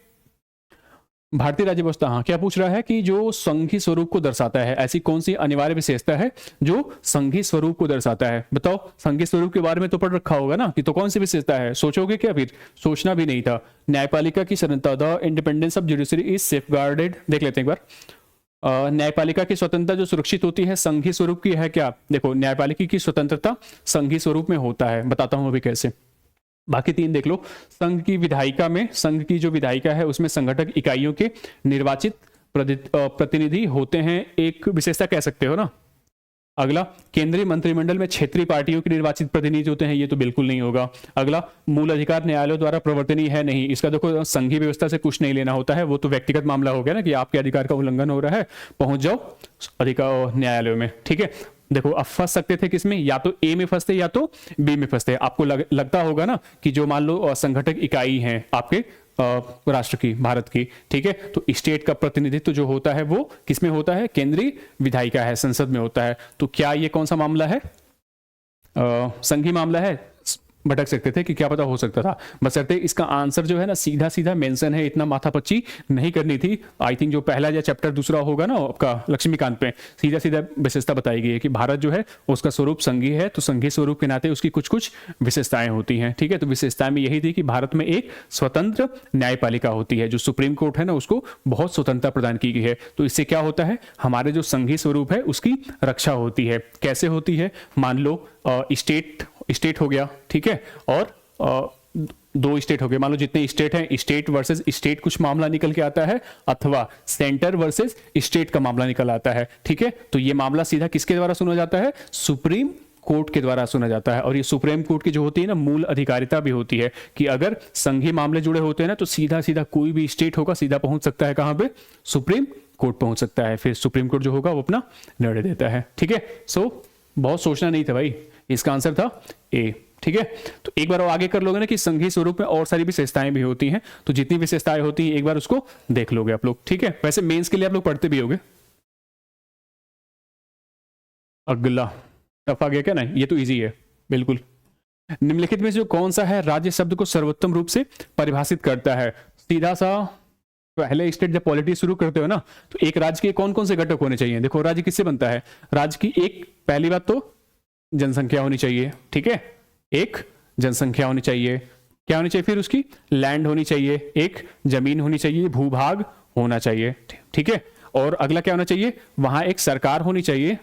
भारतीय राज्य व्यवस्था, हाँ क्या पूछ रहा है कि जो संघी स्वरूप को दर्शाता है, ऐसी कौन सी अनिवार्य विशेषता है जो संघी स्वरूप को दर्शाता है। बताओ, संघी स्वरूप के बारे में तो पढ़ रखा होगा ना कि तो कौन सी विशेषता है, सोचोगे क्या, फिर सोचना भी नहीं था। न्यायपालिका की स्वतंत्रता, the independence of judiciary is safeguarded, देख लेते हैं एक बार। न्यायपालिका की स्वतंत्रता जो सुरक्षित होती है संघी स्वरूप की है क्या, देखो न्यायपालिका की स्वतंत्रता संघी स्वरूप में होता है, बताता हूं अभी कैसे। बाकी 3 देख लो, संघ की विधायिका में, संघ की जो विधायिका है उसमें संगठक इकाइयों के निर्वाचित प्रतिनिधि होते हैं, एक विशेषता कह सकते हो ना, अगला, केंद्रीय मंत्रिमंडल में क्षेत्रीय पार्टियों के निर्वाचित प्रतिनिधि होते हैं, ये तो बिल्कुल नहीं होगा। अगला, मूल अधिकार न्यायालयों द्वारा प्रवर्तनीय है, नहीं, इसका देखो संघीय व्यवस्था से कुछ नहीं लेना होता है, वो तो व्यक्तिगत मामला हो गया ना कि आपके अधिकार का उल्लंघन हो रहा है, पहुंच जाओ अधिकार न्यायालयों में, ठीक है। देखो अब फंस सकते थे किसमें, या तो ए में फंसते या तो बी में फंसते। आपको लगता होगा ना कि जो मान लो संगठक इकाई है आपके राष्ट्र की, भारत की, ठीक है, तो स्टेट का प्रतिनिधित्व जो होता है वो किसमें होता है, केंद्रीय विधायिका है, संसद में होता है। तो क्या ये कौन सा मामला है, संघीय मामला है? भटक सकते थे कि क्या पता हो सकता था, बशर्ते इसका आंसर जो है ना सीधा सीधा मेंशन है, इतना माथापच्ची नहीं करनी थी। आई थिंक जो पहला या चैप्टर दूसरा होगा ना आपका लक्ष्मीकांत पे, सीधा सीधा विशेषता बताई गई है कि भारत जो है उसका स्वरूप संघीय है, तो संघीय स्वरूप के नाते उसकी कुछ कुछ विशेषताएं होती हैं, ठीक है। तो विशेषताएं में यही थी कि भारत में एक स्वतंत्र न्यायपालिका होती है, जो सुप्रीम कोर्ट है ना उसको बहुत स्वतंत्रता प्रदान की गई है। तो इससे क्या होता है, हमारे जो संघीय स्वरूप है उसकी रक्षा होती है। कैसे होती है, मान लो स्टेट हो गया, ठीक है, और दो स्टेट हो गए, मान लो जितने स्टेट हैं, स्टेट वर्सेस स्टेट कुछ मामला निकल के आता है, अथवा सेंटर वर्सेस स्टेट का मामला निकल आता है, ठीक है। तो ये मामला सीधा किसके द्वारा सुना जाता है, सुप्रीम कोर्ट के द्वारा सुना जाता है। और ये सुप्रीम कोर्ट की जो होती है ना मूल अधिकारिता भी होती है कि अगर संघीय मामले जुड़े होते हैं ना तो सीधा सीधा कोई भी स्टेट होगा सीधा पहुंच सकता है कहां पे, सुप्रीम कोर्ट पहुंच सकता है। फिर सुप्रीम कोर्ट जो होगा वो अपना निर्णय देता है, ठीक है। सो बहुत सोचना नहीं था भाई, इसका आंसर था ए, ठीक है। तो एक बार और आगे कर लोगे ना कि संघीय स्वरूप में और सारी विशेषताएं भी होती हैं, तो जितनी विशेषताएं होती हैं एक बार उसको देख लोगे आप लोग, ठीक है। वैसे मेंस के लिए आप लोग पढ़ते भी होगे। अगला टफ आ गया क्या, नहीं ये तो इजी है बिल्कुल। निम्नलिखित में से जो कौन सा है राज्य शब्द को सर्वोत्तम रूप से परिभाषित करता है? सीधा सा पहले स्टेट जब पॉलिटी शुरू करते हो ना तो एक राज्य के कौन कौन से घटक होने चाहिए। देखो राज्य किससे बनता है, राज्य की एक पहली बात तो जनसंख्या होनी चाहिए, ठीक है, एक जनसंख्या होनी चाहिए, क्या होनी चाहिए, फिर उसकी लैंड होनी चाहिए, एक जमीन होनी चाहिए, भूभाग होना चाहिए, ठीक है। और अगला क्या होना चाहिए, वहां एक सरकार होनी चाहिए,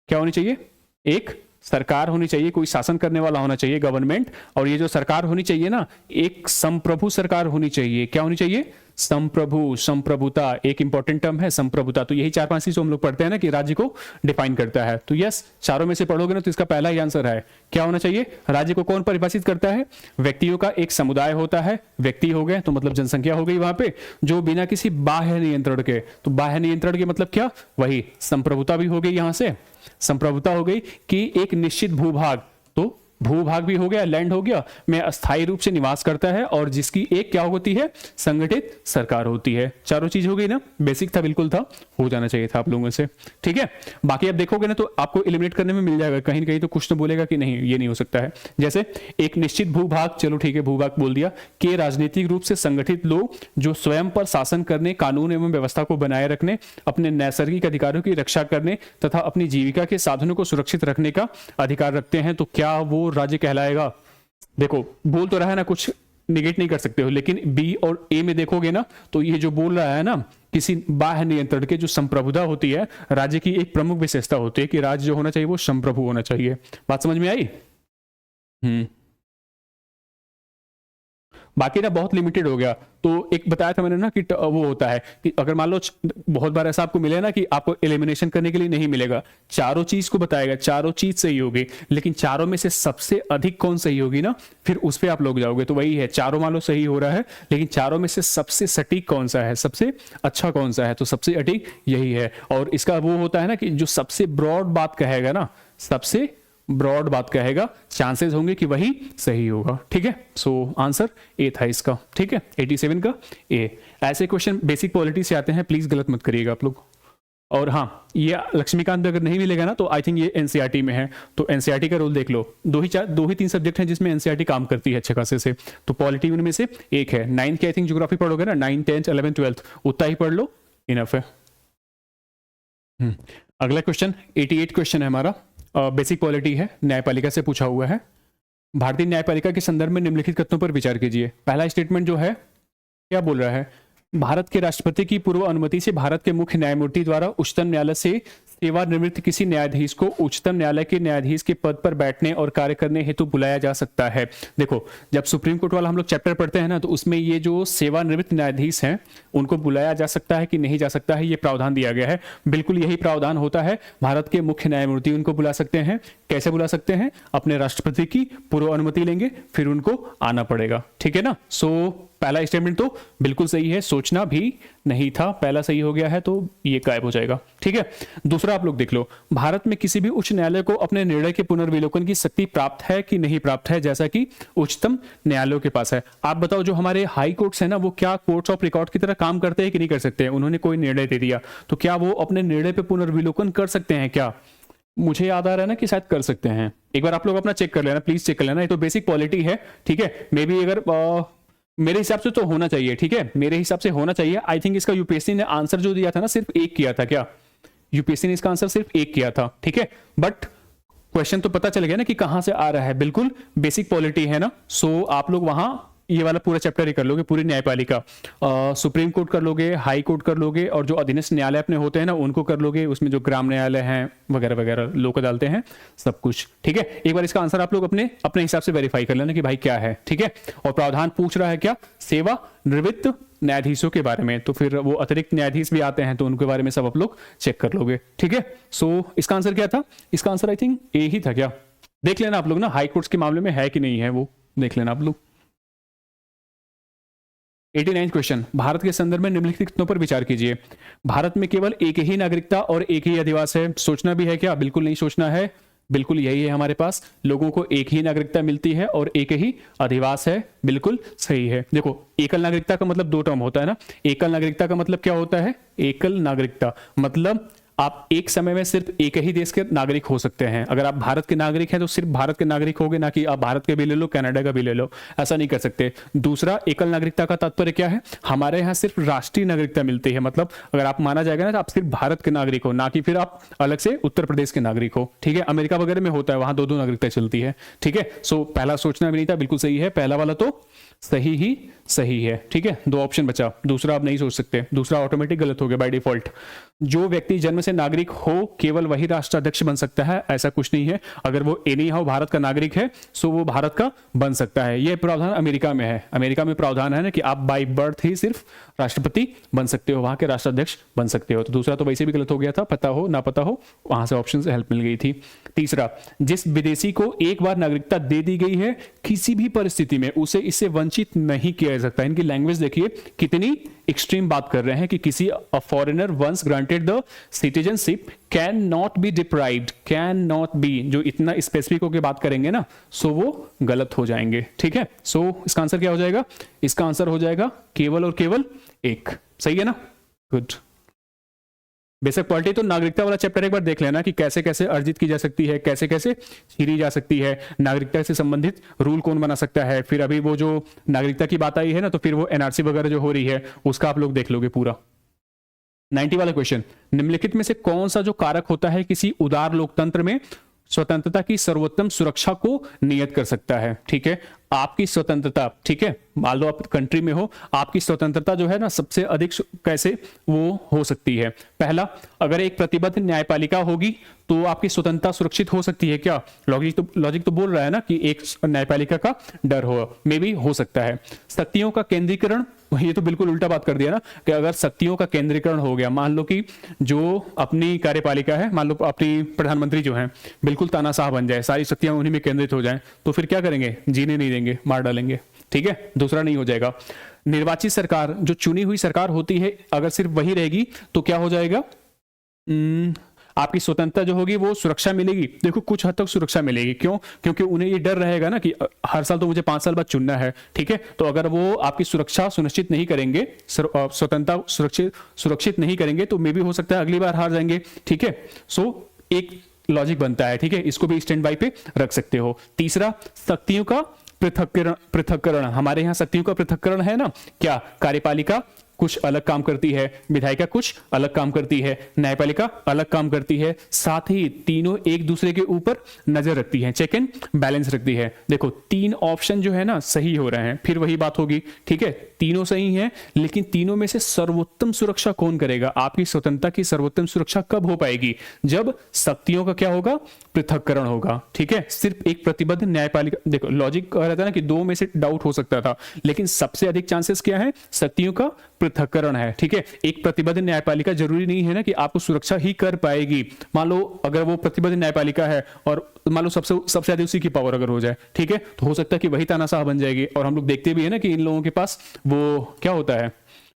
क्या होनी चाहिए, एक सरकार होनी चाहिए, कोई शासन करने वाला होना चाहिए, गवर्नमेंट। और ये जो सरकार होनी चाहिए ना एक संप्रभु सरकार होनी चाहिए, क्या होनी चाहिए, संप्रभु, संप्रभुता एक इंपॉर्टेंट टर्म है संप्रभुता। तो यही चार पांच चीज हम लोग पढ़ते हैं ना कि राज्य को डिफाइन करता है। तो यस चारों में से पढ़ोगे ना तो इसका पहला ही आंसर है, क्या होना चाहिए, राज्य को कौन परिभाषित करता है, व्यक्तियों का एक समुदाय होता है, व्यक्ति हो गए तो मतलब जनसंख्या हो गई वहां पे, जो बिना किसी बाह्य नियंत्रण के, तो बाह्य नियंत्रण के मतलब क्या, वही संप्रभुता भी हो गई, यहां से संप्रभुता हो गई कि एक निश्चित भूभाग, तो भूभाग भी हो गया, लैंड हो गया, में अस्थायी रूप से निवास करता है और जिसकी एक क्या होती है, संगठित सरकार होती है। चारों चीज हो गई ना, बेसिक था, बिल्कुल था, हो जाना चाहिए था आप लोगों से, ठीक है। बाकी आप देखोगे ना तो आपको एलिमिनेट करने में मिल जाएगा, कहीं ना कहीं तो कुछ तो बोलेगा कि नहीं ये नहीं हो सकता है। जैसे एक निश्चित भूभाग, चलो ठीक है भूभाग बोल दिया, के राजनीतिक रूप से संगठित लोग जो स्वयं पर शासन करने, कानून एवं व्यवस्था को बनाए रखने, अपने नैसर्गिक अधिकारों की रक्षा करने तथा अपनी जीविका के साधनों को सुरक्षित रखने का अधिकार रखते हैं, तो क्या वो राज्य कहलाएगा। देखो बोल तो रहा है ना, कुछ निगेट नहीं कर सकते हो, लेकिन बी और ए में देखोगे ना तो ये जो बोल रहा है ना किसी बाह्य नियंत्रण के, जो संप्रभुता होती है राज्य की एक प्रमुख विशेषता होती है कि राज्य जो होना चाहिए वो संप्रभु होना चाहिए। बात समझ में आई? बाकी ना बहुत लिमिटेड हो गया। तो एक बताया था मैंने ना कि वो होता है कि अगर मान लो बहुत बार ऐसा आपको मिले ना कि आपको एलिमिनेशन करने के लिए नहीं मिलेगा, चारों चीज को बताएगा, चारों चीज सही होगी, लेकिन चारों में से सबसे अधिक कौन सही होगी ना, फिर उस पर आप लोग जाओगे। तो वही है, चारों मान लो सही हो रहा है, लेकिन चारों में से सबसे सटीक कौन सा है, सबसे अच्छा कौन सा है, तो सबसे सटीक यही है। और इसका वो होता है ना कि जो सबसे ब्रॉड बात कहेगा ना, सबसे ब्रॉड बात कहेगा, चांसेस होंगे कि वही सही होगा, ठीक है। सो आंसर ए था इसका, ठीक है, 87 का ए। ऐसे क्वेश्चन बेसिक पॉलिटी से आते हैं, प्लीज गलत मत करिएगा आप लोग। और हाँ, ये लक्ष्मीकांत अगर नहीं मिलेगा ना तो आई थिंक ये एनसीईआरटी में है, तो एनसीईआरटी का रोल देख लो। दो ही तीन सब्जेक्ट हैं जिसमें एनसीईआरटी काम करती है अच्छे खासे से, तो पॉलिटी उनमें से एक है। 9th की आई थिंक ज्योग्राफी पढ़ोगे ना, 9th 10th 11th 12th उतना ही पढ़ लो, इनफ है। अगला क्वेश्चन 88 क्वेश्चन है हमारा, बेसिक पॉलिटी है, न्यायपालिका से पूछा हुआ है। भारतीय न्यायपालिका के संदर्भ में निम्नलिखित कथनों पर विचार कीजिए। पहला स्टेटमेंट जो है क्या बोल रहा है, भारत के राष्ट्रपति की पूर्व अनुमति से भारत के मुख्य न्यायमूर्ति द्वारा उच्चतम न्यायालय से सेवानिवृत्त किसी न्यायाधीश को उच्चतम न्यायालय के न्यायाधीश के पद पर बैठने और कार्य करने हेतु बुलाया जा सकता है। देखो, जब सुप्रीम कोर्ट वाला हम लोग चैप्टर पढ़ते हैं ना, तो उसमें ये जो सेवानिवृत्त न्यायाधीश हैं उनको बुलाया जा सकता है कि नहीं जा सकता है, ये प्रावधान दिया गया है। बिल्कुल यही प्रावधान होता है। भारत के मुख्य न्यायमूर्ति उनको बुला सकते हैं। कैसे बुला सकते हैं? अपने राष्ट्रपति की पूर्व अनुमति लेंगे, फिर उनको आना पड़ेगा। ठीक है ना। सो पहला स्टेटमेंट तो बिल्कुल सही है, सोचना भी नहीं था। पहला सही हो गया है तो ये गायब हो जाएगा। ठीक है। दूसरा आप लोग देख लो, भारत में किसी भी उच्च न्यायालय को अपने निर्णय के पुनर्विलोकन की शक्ति प्राप्त है कि नहीं प्राप्त है, जैसा कि उच्चतम न्यायालयों के पास है। आप बताओ, जो हमारे हाई कोर्ट्स है ना, वो क्या कोर्ट्स ऑफ रिकॉर्ड की तरह काम करते हैं कि नहीं कर सकते हैं? उन्होंने कोई निर्णय दे दिया तो क्या वो अपने निर्णय पे पुनर्विलोकन कर सकते हैं क्या? मुझे याद आ रहा है ना कि शायद कर सकते हैं। एक बार आप लोग अपना चेक कर लेना, प्लीज चेक कर लेना। ये तो बेसिक पॉलिटी है। ठीक है। मे बी अगर मेरे हिसाब से तो होना चाहिए। ठीक है, मेरे हिसाब से होना चाहिए। आई थिंक इसका यूपीएससी ने आंसर जो दिया था ना, सिर्फ एक किया था। क्या यूपीएससी ने इसका आंसर सिर्फ एक किया था? ठीक है, बट क्वेश्चन तो पता चल गया ना कि कहां से आ रहा है। बिल्कुल बेसिक पॉलिटी है ना। सो आप लोग वहां ये वाला पूरा चैप्टर ही कर लोगे, पूरी न्यायपालिका। सुप्रीम कोर्ट कर लोगे, हाई कोर्ट कर लोगे, और जो अधीनस्थ न्यायालय अपने होते हैं ना उनको कर लोगे। उसमें जो ग्राम न्यायालय हैं वगैरह वगैरह, लोक अदालतें हैं, सब कुछ। ठीक है। एक बार इसका आंसर आप लोग अपने अपने हिसाब से वेरीफाई कर लेना कि भाई क्या है। ठीक है। और प्रावधान पूछ रहा है क्या? सेवा निवृत्त न्यायाधीशों के बारे में। तो फिर वो अतिरिक्त न्यायाधीश भी आते हैं, तो उनके बारे में सब आप लोग चेक कर लोगे। ठीक है। सो इसका आंसर क्या था? इसका आंसर आई थिंक ए ही था। क्या देख लेना आप लोग ना, हाई कोर्ट्स के मामले में है कि नहीं है, वो देख लेना आप लोग। 89 क्वेश्चन, भारत के संदर्भ में निम्नलिखित कथनों पर विचार कीजिए। भारत में केवल एक ही नागरिकता और एक ही अधिवास है। सोचना भी है क्या? बिल्कुल नहीं सोचना है। बिल्कुल यही है हमारे पास। लोगों को एक ही नागरिकता मिलती है और एक ही अधिवास है। बिल्कुल सही है। देखो, एकल नागरिकता का मतलब दो टर्म होता है ना। एकल नागरिकता का मतलब क्या होता है? एकल नागरिकता मतलब आप एक समय में सिर्फ एक ही देश के नागरिक हो सकते हैं। अगर आप भारत के नागरिक हैं तो सिर्फ भारत के नागरिक होगे, ना कि आप भारत के भी ले लो, कनाडा का भी ले लो। ऐसा नहीं कर सकते। दूसरा, एकल नागरिकता का तात्पर्य क्या है? हमारे यहाँ सिर्फ राष्ट्रीय नागरिकता मिलती है। मतलब अगर आप माना जाएगा ना तो आप सिर्फ भारत के नागरिक हो, ना कि फिर आप अलग से उत्तर प्रदेश के नागरिक हो। ठीक है। अमेरिका वगैरह में होता है, वहां दो नागरिकता चलती है। ठीक है। सो पहला सोचना भी नहीं था, बिल्कुल सही है। पहला वाला तो सही ही सही है। ठीक है। दो ऑप्शन बचा, दूसरा आप नहीं सोच सकते। दूसरा ऑटोमेटिक गलत हो गया बाय डिफॉल्ट। जो व्यक्ति जन्म से नागरिक हो केवल वही राष्ट्राध्यक्ष बन सकता है, ऐसा कुछ नहीं है। अगर वो एनी हाउ भारत का नागरिक है सो वो भारत का बन सकता है। यह प्रावधान अमेरिका में है। अमेरिका में प्रावधान है ना कि आप बाय बर्थ ही सिर्फ राष्ट्रपति बन सकते हो, वहां के राष्ट्राध्यक्ष बन सकते हो। तो दूसरा तो वैसे भी गलत हो गया था, पता हो ना पता हो, वहां से ऑप्शन से हेल्प मिल गई थी। तीसरा, जिस विदेशी को एक बार नागरिकता दे दी गई है किसी भी परिस्थिति में उसे इससे वंचित नहीं किया जा सकता। इनकी लैंग्वेज देखिए कितनी एक्सट्रीम बात कर रहे हैं कि किसी a foreigner once granted the citizenship can not be deprived. Can not be, जो इतना स्पेसिफिक होकर बात करेंगे ना सो वो गलत हो जाएंगे। ठीक है। सो इसका आंसर क्या हो जाएगा? इसका आंसर हो जाएगा केवल और केवल एक। सही है ना? गुड। बेसिक पॉलिटी तो नागरिकता वाला चैप्टर एक बार देख लेना कि कैसे कैसे अर्जित की जा सकती है, कैसे कैसे छीनी जा सकती है, नागरिकता से संबंधित रूल कौन बना सकता है। फिर अभी वो जो नागरिकता की बात आई है ना, तो फिर वो एनआरसी वगैरह जो हो रही है उसका आप लोग देख लोगे पूरा। 90 वाला क्वेश्चन, निम्नलिखित में से कौन सा जो कारक होता है किसी उदार लोकतंत्र में स्वतंत्रता की सर्वोत्तम सुरक्षा को नियत कर सकता है? ठीक है। आपकी स्वतंत्रता, ठीक है, मान लो आप कंट्री में हो, आपकी स्वतंत्रता जो है ना सबसे अधिक कैसे वो हो सकती है? पहला, अगर एक प्रतिबद्ध न्यायपालिका होगी तो आपकी स्वतंत्रता सुरक्षित हो सकती है क्या? लॉजिक तो बोल रहा है ना कि एक न्यायपालिका का डर हो, मे भी हो सकता है। शक्तियों का केंद्रीकरण, ये तो बिल्कुल उल्टा बात कर दिया ना कि अगर शक्तियों का केंद्रीकरण हो गया, मान लो कि जो अपनी कार्यपालिका है, मान लो अपनी प्रधानमंत्री जो है बिल्कुल तानाशाह बन जाए, सारी शक्तियां उन्हीं में केंद्रित हो जाएं, तो फिर क्या करेंगे? जीने नहीं देंगे, मार डालेंगे। ठीक है। दूसरा नहीं हो जाएगा। निर्वाचित सरकार, जो चुनी हुई सरकार होती है, अगर सिर्फ वही रहेगी तो क्या हो जाएगा? आपकी स्वतंत्रता जो होगी वो सुरक्षा मिलेगी। देखो कुछ हद तक सुरक्षा मिलेगी। क्यों? क्योंकि उन्हें ये डर रहेगा ना कि हर साल तो मुझे 5 साल बाद चुनना है। ठीक है। तो अगर वो आपकी सुरक्षा सुनिश्चित नहीं करेंगे, स्वतंत्रता सुरक्षित नहीं करेंगे, तो मे भी हो सकता है अगली बार हार जाएंगे। ठीक है। सो एक लॉजिक बनता है। ठीक है। इसको भी स्टैंड बाई पे रख सकते हो। तीसरा, शक्तियों का पृथक्करण। हमारे यहाँ शक्तियों का पृथक्करण है ना, क्या? कार्यपालिका, कुछ अलग काम करती है, विधायिका कुछ अलग काम करती है, न्यायपालिका अलग काम करती है, साथ ही तीनों एक दूसरे के ऊपर नजर रखती है, चेक एंड बैलेंस रखती है। देखो तीन ऑप्शन जो है ना सही हो रहे हैं, फिर वही बात होगी, ठीक है, तीनों सही हैं, लेकिन तीनों में से सर्वोत्तम सुरक्षा कौन करेगा? आपकी स्वतंत्रता की सर्वोत्तम सुरक्षा कब हो पाएगी? जब शक्तियों का क्या होगा? पृथक्करण होगा, ठीक है। सिर्फ एक प्रतिबद्ध न्यायपालिका, देखो लॉजिक कह रहा था ना कि दो में से डाउट हो सकता था, लेकिन सबसे अधिक चांसेस क्या है? शक्तियों का पृथक्करण है, ठीक है। एक प्रतिबद्ध न्यायपालिका जरूरी नहीं है ना कि आपको सुरक्षा ही कर पाएगी। मान लो अगर वो प्रतिबद्ध न्यायपालिका है और मान लो सबसे ज्यादा उसी की पावर अगर हो जाए, ठीक है, तो हो सकता है कि वही तानाशाह बन जाएगी। और हम लोग देखते भी है ना कि इन लोगों के पास वो क्या होता है,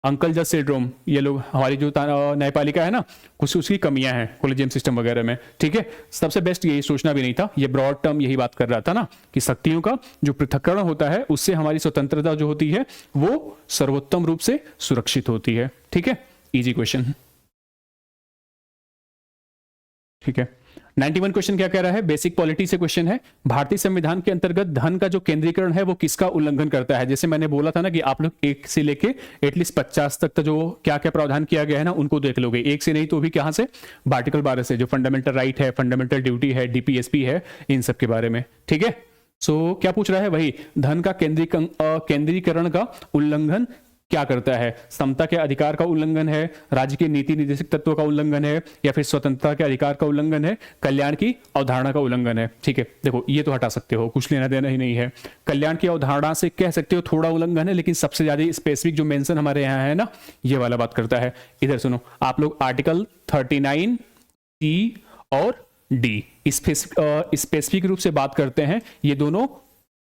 अंकल जज सिंड्रोम। ये लोग हमारी जो न्यायपालिका है ना, कुछ उसकी कमियां हैं कोलेजियम सिस्टम वगैरह में, ठीक है। सबसे बेस्ट यही सोचना भी नहीं था, ये ब्रॉड टर्म यही बात कर रहा था ना कि शक्तियों का जो पृथक्करण होता है उससे हमारी स्वतंत्रता जो होती है वो सर्वोत्तम रूप से सुरक्षित होती है, ठीक है। इजी क्वेश्चन, ठीक है। 91 क्वेश्चन क्या कह रहा है? बेसिक पॉलिटी से क्वेश्चन है। भारतीय संविधान के अंतर्गत धन का जो केंद्रीकरण है वो किसका उल्लंघन करता है? जैसे मैंने बोला था ना कि आप लोग 1 से लेके एटलीस्ट 50 तक जो क्या क्या प्रावधान किया गया है ना उनको देख लोगे। 1 से नहीं तो भी कहां से? आर्टिकल 12 से, जो फंडामेंटल राइट है, फंडामेंटल ड्यूटी है, डीपीएसपी है, इन सब के बारे में, ठीक है। सो क्या पूछ रहा है? वही धन का केंद्रीकरण का उल्लंघन क्या करता है? समता के अधिकार का उल्लंघन है, राज्य के नीति निर्देशक तत्वों का उल्लंघन है, या फिर स्वतंत्रता के अधिकार का उल्लंघन है, कल्याण की अवधारणा का उल्लंघन है, ठीक है। देखो ये तो हटा सकते हो, कुछ लेना देना ही नहीं है। कल्याण की अवधारणा से कह सकते हो थोड़ा उल्लंघन है, लेकिन सबसे ज्यादा स्पेसिफिक जो मेंशन हमारे यहाँ है ना, ये वाला बात करता है। इधर सुनो, आप लोग आर्टिकल 39 सी और डी स्पेसिफिक रूप से बात करते हैं। ये दोनों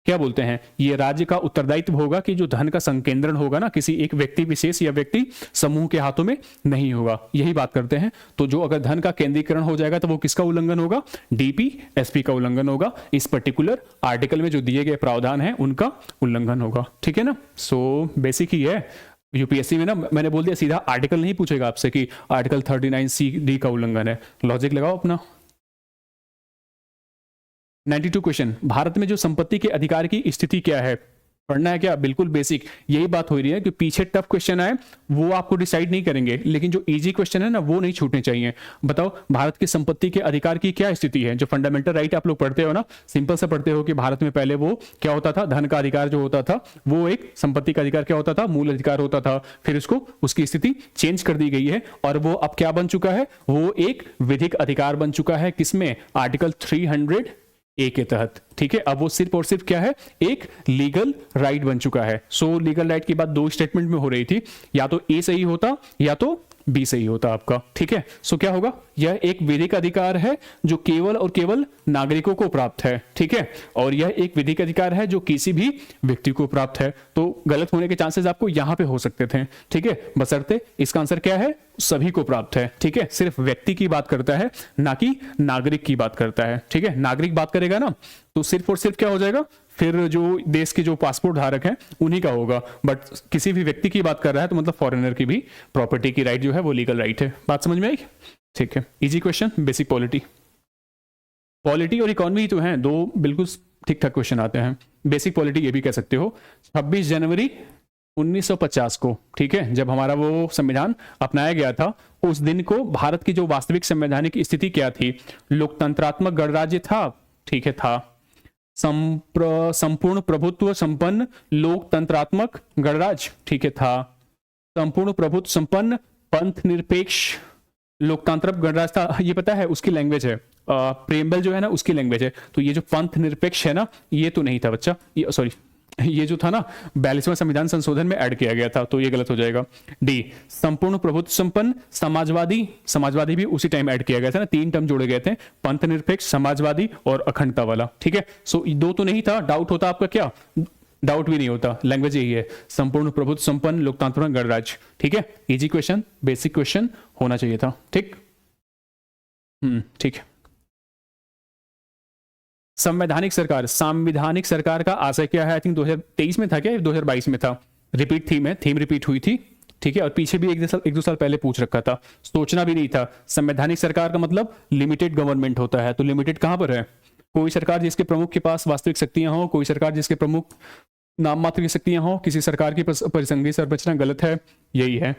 क्या बोलते हैं? ये राज्य का उत्तरदायित्व होगा कि जो धन का संकेंद्रण होगा ना किसी एक व्यक्ति विशेष या व्यक्ति समूह के हाथों में नहीं होगा, यही बात करते हैं। तो जो अगर धन का केंद्रीकरण हो जाएगा तो वो किसका उल्लंघन होगा? डीपीएसपी का उल्लंघन होगा। इस पर्टिकुलर आर्टिकल में जो दिए गए प्रावधान है उनका उल्लंघन होगा, ठीक है ना। सो बेसिक ही है। यूपीएससी में ना मैंने बोल दिया सीधा आर्टिकल नहीं पूछेगा आपसे कि आर्टिकल 39 सी डी का उल्लंघन है। लॉजिक लगाओ अपना। 92 क्वेश्चन, भारत में जो संपत्ति के अधिकार की स्थिति क्या है? पढ़ना है क्या? बिल्कुल बेसिक यही बात हो रही है कि पीछे टफ क्वेश्चन आए वो आपको डिसाइड नहीं करेंगे, लेकिन जो इजी क्वेश्चन है ना वो नहीं छूटने चाहिए। बताओ भारत की संपत्ति के अधिकार की क्या स्थिति है? जो फंडामेंटल राइट आप लोग पढ़ते हो ना, सिंपल से पढ़ते हो कि भारत में पहले वो क्या होता था, धन का अधिकार जो होता था वो एक संपत्ति का अधिकार क्या होता था? मूल अधिकार होता था। फिर उसको उसकी स्थिति चेंज कर दी गई है और वो अब क्या बन चुका है? वो एक विधिक अधिकार बन चुका है। किसमें? आर्टिकल 300 ए के तहत, ठीक है। अब वो सिर्फ और सिर्फ क्या है? एक लीगल राइट बन चुका है। सो लीगल राइट की बात दो स्टेटमेंट में हो रही थी, या तो ए सही होता या तो बी सही होता आपका, ठीक है। सो क्या होगा? यह एक विधिक अधिकार है जो केवल और केवल नागरिकों को प्राप्त है, ठीक है। और यह एक विधिक अधिकार है जो किसी भी व्यक्ति को प्राप्त है। तो गलत होने के चांसेस आपको यहां पे हो सकते थे, ठीक है, बशर्ते इसका आंसर क्या है? सभी को प्राप्त है, ठीक है। सिर्फ व्यक्ति की बात करता है, ना कि नागरिक की बात करता है, ठीक है। नागरिक बात करेगा ना तो सिर्फ और सिर्फ क्या हो जाएगा? फिर जो देश के जो पासपोर्ट धारक हैं उन्हीं का होगा। बट किसी भी व्यक्ति की बात कर रहा है तो मतलब फॉरेनर की भी प्रॉपर्टी की राइट जो है वो लीगल राइट है। बात समझ में आई? ठीक है, इजी क्वेश्चन। बेसिक पॉलिटी और इकोनॉमी तो हैं दो बिल्कुल ठीक ठाक क्वेश्चन आते हैं। बेसिक पॉलिटी ये भी कह सकते हो। 26 जनवरी 1950 को, ठीक है, जब हमारा वो संविधान अपनाया गया था, उस दिन को भारत की जो वास्तविक संवैधानिक स्थिति क्या थी? लोकतंत्रात्मक गणराज्य था, ठीक है, था। संपूर्ण प्रभुत्व संपन्न लोकतंत्रात्मक गणराज्य, ठीक है, था। संपूर्ण प्रभुत्व संपन्न पंथ निरपेक्ष लोकतांत्रिक गणराज्य था। ये पता है उसकी लैंग्वेज है, प्रेमबल जो है ना उसकी लैंग्वेज है। तो ये जो पंथ निरपेक्ष है ना ये तो नहीं था बच्चा, ये सॉरी, ये जो था ना 42वां संविधान संशोधन में ऐड किया गया था, तो ये गलत हो जाएगा। डी संपूर्ण प्रभुत्व संपन्न समाजवादी भी उसी टाइम ऐड किया गया था ना, 3 टर्म जोड़े गए थे, पंथ निरपेक्ष, समाजवादी और अखंडता वाला, ठीक है। सो दो तो नहीं था, डाउट होता आपका क्या? डाउट भी नहीं होता, लैंग्वेज यही है, संपूर्ण प्रभुत्व संपन्न लोकतांत्रिक गणराज्य, ठीक है। इजी क्वेश्चन, बेसिक क्वेश्चन होना चाहिए था, ठीक। ठीक है। संवैधानिक सरकार का आशय क्या है? आई थिंक 2023 में था क्या, 2022 में था? रिपीट थीम रिपीट हुई थी, ठीक है। और पीछे भी एक दो साल पहले पूछ रखा था, सोचना भी नहीं था। संवैधानिक सरकार का मतलब लिमिटेड गवर्नमेंट होता है, तो लिमिटेड कहां पर है? कोई सरकार जिसके प्रमुख के पास वास्तविक शक्तियां हो, कोई सरकार जिसके प्रमुख नाम मात्र की शक्तियां हो, किसी सरकार की परिसंघीय संरचना, गलत है, यही है।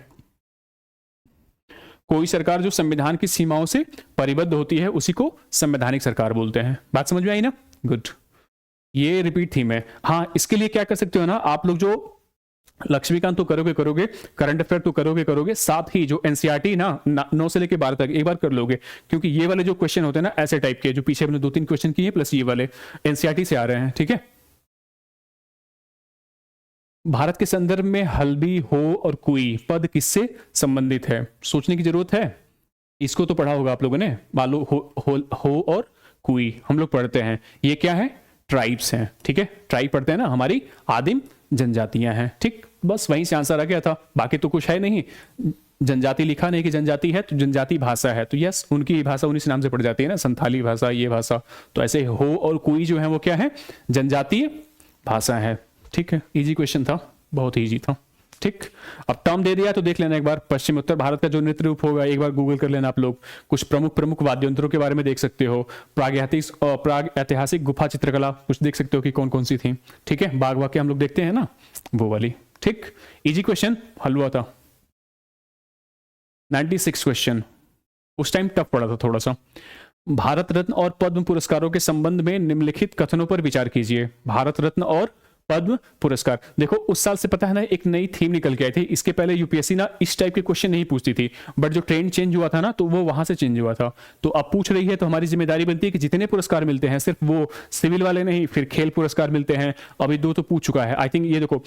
कोई सरकार जो संविधान की सीमाओं से परिबद्ध होती है उसी को संवैधानिक सरकार बोलते हैं। बात समझ में आई ना? गुड। ये रिपीट थीम है। हाँ, इसके लिए क्या कर सकते हो ना आप लोग, जो लक्ष्मीकांत तो करोगे, करंट अफेयर तो करोगे, साथ ही जो एनसीईआरटी ना 9 से लेकर 12 तक एक बार कर लोगे, क्योंकि ये वाले जो क्वेश्चन होते हैं ना ऐसे टाइप के, जो पीछे हमने 2-3 क्वेश्चन किए प्लस ये वाले एनसीईआरटी से आ रहे हैं, ठीक है। भारत के संदर्भ में हल्बी, हो और कुई पद किससे संबंधित है? सोचने की जरूरत है। इसको तो पढ़ा होगा आप लोगों ने, मालूम हो और कुई हम लोग पढ़ते हैं। ये क्या है? ट्राइब्स हैं, ठीक है। ट्राइब पढ़ते हैं ना, हमारी आदिम जनजातियां हैं, ठीक। बस वहीं से आंसर आ गया था, बाकी तो कुछ है नहीं। जनजाति लिखा नहीं कि जनजाति है तो जनजाति भाषा है, तो यस उनकी भाषा उन्हीं से नाम से पड़ जाती है ना, संथाली भाषा, ये भाषा। तो ऐसे हो और कुई जो है वो क्या है? जनजातीय भाषा है, ठीक है। इजी क्वेश्चन था, बहुत ईजी था, ठीक। अब टर्म दे दिया तो देख लेना एक बार। पश्चिम उत्तर भारत का जो नृत्य रूप होगा एक बार गूगल कर लेना आप लोग। कुछ प्रमुख वाद्य यंत्रों के बारे में देख सकते हो। प्राग ऐतिहासिक गुफा चित्रकला कुछ देख सकते हो कि कौन कौन सी थी, ठीक है। बाघ वाक्य हम लोग देखते हैं ना, वो वाली, ठीक। इजी क्वेश्चन हल हुआ था। 96 क्वेश्चन, उस टाइम टफ पड़ा था थोड़ा सा। भारत रत्न और पद्म पुरस्कारों के संबंध में निम्नलिखित कथनों पर विचार कीजिए। भारत रत्न और पद्म पुरस्कार, देखो उस साल से पता है ना एक नई थीम निकल के आई थी। इसके पहले यूपीएससी ना इस टाइप के क्वेश्चन नहीं पूछती थी, बट जो ट्रेंड चेंज हुआ था ना तो वो वहां से चेंज हुआ था। तो अब पूछ रही है तो हमारी जिम्मेदारी बनती है कि जितने पुरस्कार मिलते हैं, सिर्फ वो सिविल वाले नहीं, फिर खेल पुरस्कार मिलते हैं। अभी 2 तो पूछ चुका है आई थिंक, ये देखो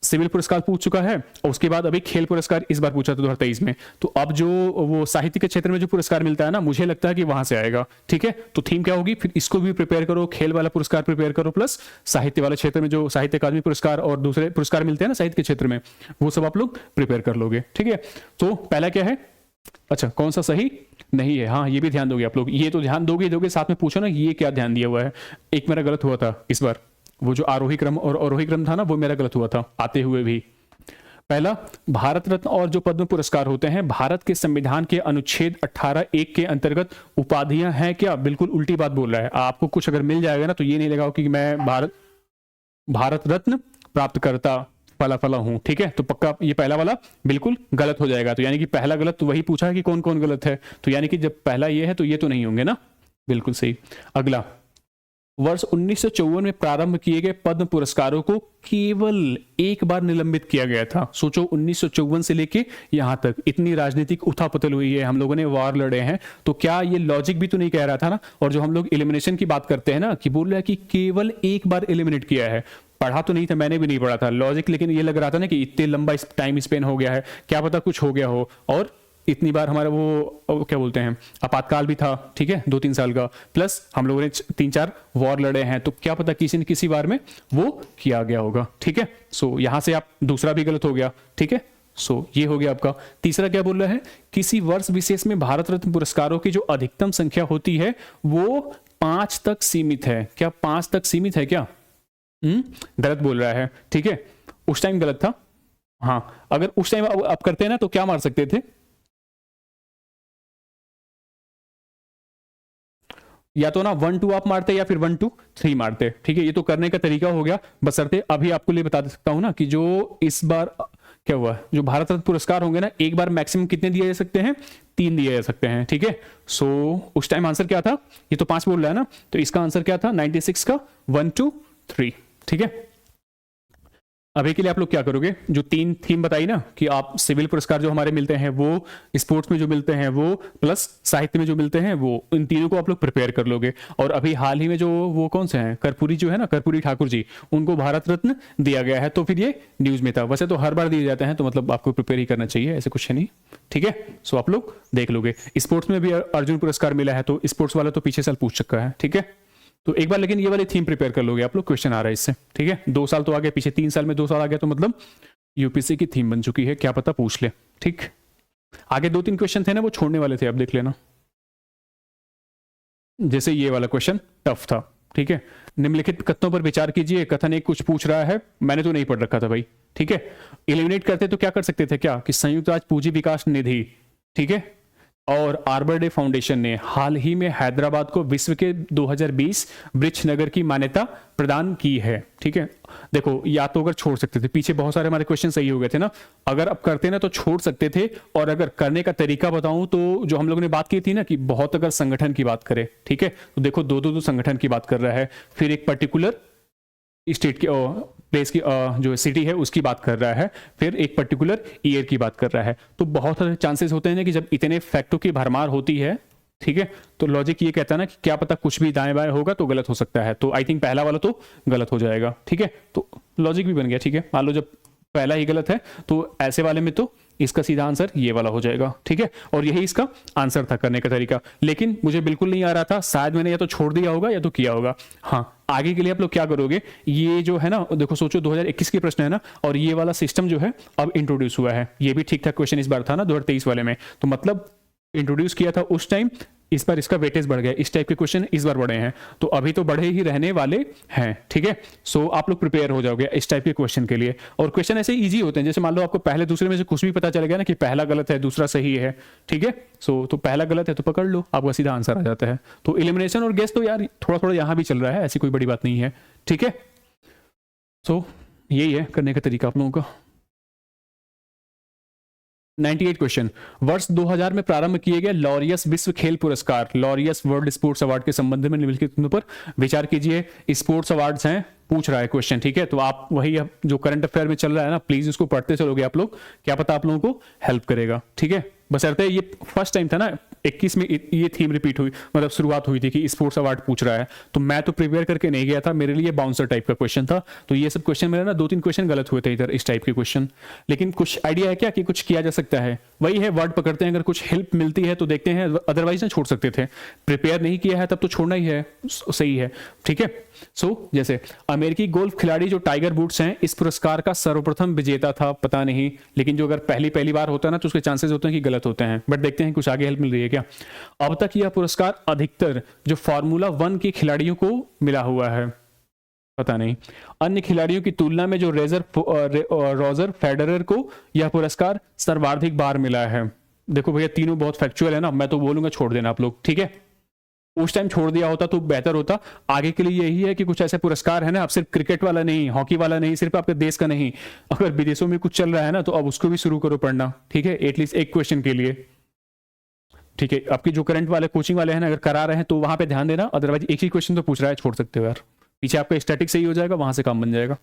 सिविल पुरस्कार पूछ चुका है और उसके बाद अभी खेल पुरस्कार इस बार पूछा था 2023 में। तो अब जो वो साहित्य के क्षेत्र में जो पुरस्कार मिलता है ना, मुझे लगता है कि वहां से आएगा, ठीक है। तो थीम क्या होगी फिर, इसको भी प्रिपेयर करो, खेल वाला पुरस्कार प्रिपेयर करो, प्लस साहित्य वाले क्षेत्र में जो साहित्य अकादमी पुरस्कार और दूसरे पुरस्कार मिलते हैं ना साहित्य के क्षेत्र में, वो सब आप लोग प्रिपेयर कर लोगे, ठीक है। तो पहला क्या है? अच्छा, कौन सा सही नहीं है? हाँ, ये भी ध्यान दोगे आप लोग, ये तो ध्यान दोगे, साथ में पूछो ना ये क्या ध्यान दिया हुआ है। एक मेरा गलत हुआ था इस बार, वो जो आरोही क्रम और अवरोही क्रम था ना, वो मेरा गलत हुआ था आते हुए भी। पहला, भारत रत्न और जो पद्म पुरस्कार होते हैं भारत के संविधान के अनुच्छेद 18(1) के अंतर्गत उपाधियां हैं क्या? बिल्कुल उल्टी बात बोल रहा है। आपको कुछ अगर मिल जाएगा ना तो ये नहीं लगाओ कि मैं भारत रत्न प्राप्तकर्ता फला हूं, ठीक है। तो पक्का ये पहला वाला बिल्कुल गलत हो जाएगा। तो यानी कि पहला गलत, तो वही पूछा है कि कौन कौन गलत है, तो यानी कि जब पहला ये है तो ये तो नहीं होंगे ना, बिल्कुल सही। अगला, वर्ष 1954 में प्रारंभ किए गए पद्म पुरस्कारों को केवल एक बार निलंबित किया गया था। सोचो 1954 से लेके यहां तक इतनी राजनीतिक उथापतल हुई है, हम लोगों ने वार लड़े हैं, तो क्या ये लॉजिक भी तो नहीं कह रहा था ना। और जो हम लोग एलिमिनेशन की बात करते हैं ना, कि बोल रहा है कि केवल एक बार एलिमिनेट किया है, पढ़ा तो नहीं था, मैंने भी नहीं पढ़ा था लॉजिक, लेकिन ये लग रहा था ना कि इतने लंबा टाइम स्पेन हो गया है, क्या पता कुछ हो गया हो। और इतनी बार हमारा वो क्या बोलते हैं आपातकाल भी था, ठीक है, 2-3 साल का, प्लस हम लोगों ने 3-4 वॉर लड़े हैं, तो क्या पता किसी न किसी बार में वो किया गया होगा, ठीक है। सो यहां से आप दूसरा भी गलत हो गया, ठीक है। सो ये हो गया आपका। तीसरा क्या बोल रहा है? किसी वर्ष विशेष में भारत रत्न पुरस्कारों की जो अधिकतम संख्या होती है वो 5 तक सीमित है। क्या 5 तक सीमित है क्या? गलत बोल रहा है, ठीक है। उस टाइम गलत था। हाँ, अगर उस टाइम आप करते हैं ना तो क्या मार सकते थे? या तो ना 1-2 आप मारते या फिर 1-2-3 मारते, ठीक है। ये तो करने का तरीका हो गया, बशर्ते अभी आपको लिए बता सकता हूं ना कि जो इस बार क्या हुआ, जो भारत रत्न पुरस्कार होंगे ना, एक बार मैक्सिमम कितने दिए जा सकते हैं? 3 दिए जा सकते हैं, ठीक है। सो उस टाइम आंसर क्या था? ये तो 5 बोल रहा है ना, तो इसका आंसर क्या था 96 का 1-2-3, ठीक है। अभी के लिए आप लोग क्या करोगे, जो 3 थीम बताई ना कि आप सिविल पुरस्कार जो हमारे मिलते हैं वो, स्पोर्ट्स में जो मिलते हैं वो, प्लस साहित्य में जो मिलते हैं वो, इन तीनों को आप लोग प्रिपेयर कर लोगे। और अभी हाल ही में जो वो कौन से हैं, कर्पूरी जो है ना, कर्पूरी ठाकुर जी, उनको भारत रत्न दिया गया है, तो फिर ये न्यूज में था। वैसे तो हर बार दिए जाते हैं, तो मतलब आपको प्रिपेयर ही करना चाहिए, ऐसे कुछ नहीं, ठीक है। सो आप लोग देख लोगे। स्पोर्ट्स में भी अर्जुन पुरस्कार मिला है, तो स्पोर्ट्स वाला तो पीछे साल पूछ चुका है, ठीक है। तो एक बार लेकिन ये वाली थीम प्रिपेयर कर लोगे आप लोग, क्वेश्चन आ रहा है इससे, ठीक है। 2 साल तो आ गए पीछे, 3 साल में 2 साल आ गया, तो मतलब यूपीएससी की थीम बन चुकी है, क्या पता पूछ ले, ठीक। आगे 2-3 क्वेश्चन थे ना वो छोड़ने वाले थे, अब देख लेना। जैसे ये वाला क्वेश्चन टफ था, ठीक है। निम्नलिखित कथनों पर विचार कीजिए। कथन एक कुछ पूछ रहा है, मैंने तो नहीं पढ़ रखा था भाई, ठीक है। एलिमिनेट करते तो क्या कर सकते थे, क्या कि संयुक्त राज्य पूंजी विकास निधि, ठीक है, और आर्बर डे फाउंडेशन ने हाल ही में हैदराबाद को विश्व के 2020 वृक्ष नगर की मान्यता प्रदान की है। ठीक है, देखो या तो अगर छोड़ सकते थे, पीछे बहुत सारे हमारे क्वेश्चन सही हो गए थे ना, अगर अब करते ना तो छोड़ सकते थे, और अगर करने का तरीका बताऊं तो जो हम लोगों ने बात की थी ना कि बहुत अगर संगठन की बात करें, ठीक है, तो देखो दो संगठन की बात कर रहा है, फिर एक पर्टिकुलर स्टेट की प्लेस की जो सिटी है उसकी बात कर रहा है, फिर एक पर्टिकुलर ईयर की बात कर रहा है, तो बहुत सारे चांसेस होते हैं ना कि जब इतने फैक्टों की भरमार होती है, ठीक है, तो लॉजिक ये कहता है ना कि क्या पता कुछ भी दाएं बाएं होगा तो गलत हो सकता है, तो आई थिंक पहला वाला तो गलत हो जाएगा। ठीक है, तो लॉजिक भी बन गया। ठीक है, मान लो जब पहला ही गलत है तो ऐसे वाले में तो इसका सीधा आंसर ये वाला हो जाएगा। ठीक है, और यही इसका आंसर था करने का तरीका, लेकिन मुझे बिल्कुल नहीं आ रहा था, शायद मैंने या तो छोड़ दिया होगा या तो किया होगा। हाँ, आगे के लिए आप लोग क्या करोगे, ये जो है ना देखो सोचो 2021 के प्रश्न है ना, और ये वाला सिस्टम जो है अब इंट्रोड्यूस हुआ है, ये भी ठीक ठाक क्वेश्चन इस बार था ना 2023 वाले में, तो मतलब इंट्रोड्यूस किया था उस टाइम, इस बार इसका वेटेज बढ़ गया, इस टाइप के क्वेश्चन इस बार बढ़े हैं, तो अभी तो बढ़े ही रहने वाले हैं। ठीक है, सो आप लोग प्रिपेयर हो जाओगे इस टाइप के क्वेश्चन के लिए, और क्वेश्चन ऐसे इजी होते हैं, जैसे मान लो आपको पहले दूसरे में से कुछ भी पता चल गया ना कि पहला गलत है दूसरा सही है, ठीक है, सो तो पहला गलत है तो पकड़ लो, आपका सीधा आंसर आ जाता है। तो एलिमिनेशन और गेस तो यार थोड़ा थोड़ा यहाँ भी चल रहा है, ऐसी कोई बड़ी बात नहीं है। ठीक है, सो यही है करने का तरीका आप लोगों का। 98 क्वेश्चन, वर्ष 2000 में प्रारंभ किए गए लॉरियस विश्व खेल पुरस्कार, लॉरियस वर्ल्ड स्पोर्ट्स अवार्ड के संबंध में निम्नलिखित बिंदुओं पर विचार कीजिए। स्पोर्ट्स अवार्ड्स हैं, पूछ रहा है क्वेश्चन। ठीक है, तो आप वही जो करंट अफेयर में चल रहा है ना, प्लीज उसको पढ़ते चलोगे आप लोग, क्या पता आप लोगों को हेल्प करेगा। ठीक है, बशर्ते ये फर्स्ट टाइम था ना 21 में ये थीम रिपीट हुई, मतलब शुरुआत हुई थी कि स्पोर्ट्स अवार्ड पूछ रहा है, तो मैं तो प्रिपेयर करके नहीं गया था, मेरे लिए बाउंसर टाइप का क्वेश्चन था, तो ये सब क्वेश्चन मेरे ना 2-3 क्वेश्चन गलत हुए थे इधर इस टाइप के क्वेश्चन, लेकिन कुछ आइडिया है क्या कि कुछ किया जा सकता है, वही है वर्ड पकड़ते हैं, अगर कुछ हेल्प मिलती है तो देखते हैं, अदरवाइज ना छोड़ सकते थे, प्रिपेयर नहीं किया है तब तो छोड़ना ही है, सही है। ठीक है, सो जैसे अमेरिकी गोल्फ खिलाड़ी जो टाइगर वुड्स हैं, इस पुरस्कार का सर्वप्रथम विजेता था, पता नहीं, लेकिन जो अगर पहली बार होता है ना तो उसके चांसेस होते हैं कि गलत होते हैं, बट देखते हैं कुछ आगे हेल्प मिल रही है क्या। अब तक यह पुरस्कार अधिकतर जो फार्मूला 1 के खिलाड़ियों को मिला हुआ है, पता नहीं, अन्य खिलाड़ियों की तुलना में जो रोजर फेडरर को यह पुरस्कार सर्वाधिक बार मिला है। देखो भैया तीनों बहुत फैक्चुअल है ना, मैं तो बोलूंगा छोड़ देना आप लोग। ठीक है, उस टाइम छोड़ दिया होता तो बेहतर होता, आगे के लिए यही है कि कुछ ऐसे पुरस्कार है ना, अब सिर्फ क्रिकेट वाला नहीं, हॉकी वाला नहीं, सिर्फ आपके देश का नहीं, अगर विदेशों में कुछ चल रहा है ना तो अब उसको भी शुरू करो पढ़ना। ठीक है, एटलीस्ट एक क्वेश्चन के लिए। ठीक है, आपकी जो करंट वाले कोचिंग वाले हैं ना अगर करा रहे हैं तो वहां पे ध्यान देना, अदरवाइज एक ही क्वेश्चन तो पूछ रहा है, छोड़ सकते हो यार, पीछे आपका स्टैटिक सही हो जाएगा, वहां से काम बन जाएगा।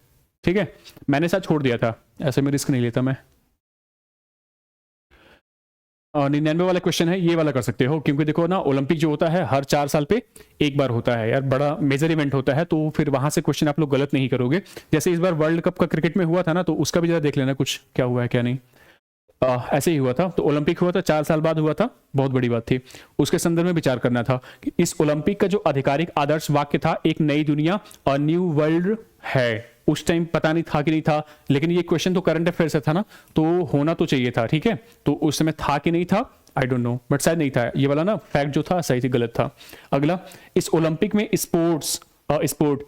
ठीक है, मैंने साथ छोड़ दिया था, ऐसे में रिस्क नहीं लेता मैं। 99 वाला क्वेश्चन है, ये वाला कर सकते हो, क्योंकि देखो ना ओलंपिक जो होता है हर 4 साल पे एक बार होता है यार, बड़ा मेजर इवेंट होता है, तो फिर वहां से क्वेश्चन आप लोग गलत नहीं करोगे। जैसे इस बार वर्ल्ड कप का क्रिकेट में हुआ था ना, तो उसका भी जरा देख लेना कुछ क्या हुआ है क्या नहीं। ऐसे ही हुआ था, तो ओलंपिक हुआ था 4 साल बाद हुआ था, बहुत बड़ी बात थी, उसके संदर्भ में विचार करना था कि इस ओलंपिक का जो आधिकारिक आदर्श वाक्य था, एक नई दुनिया और न्यू वर्ल्ड है, उस टाइम पता नहीं था कि नहीं था, लेकिन ये क्वेश्चन तो करंट अफेयर से था ना, तो होना तो चाहिए था। ठीक है, तो उस समय था कि नहीं था आई डोंट नो, बट शायद नहीं था, ये वाला ना फैक्ट जो था सही से गलत था। अगला, इस ओलंपिक में sport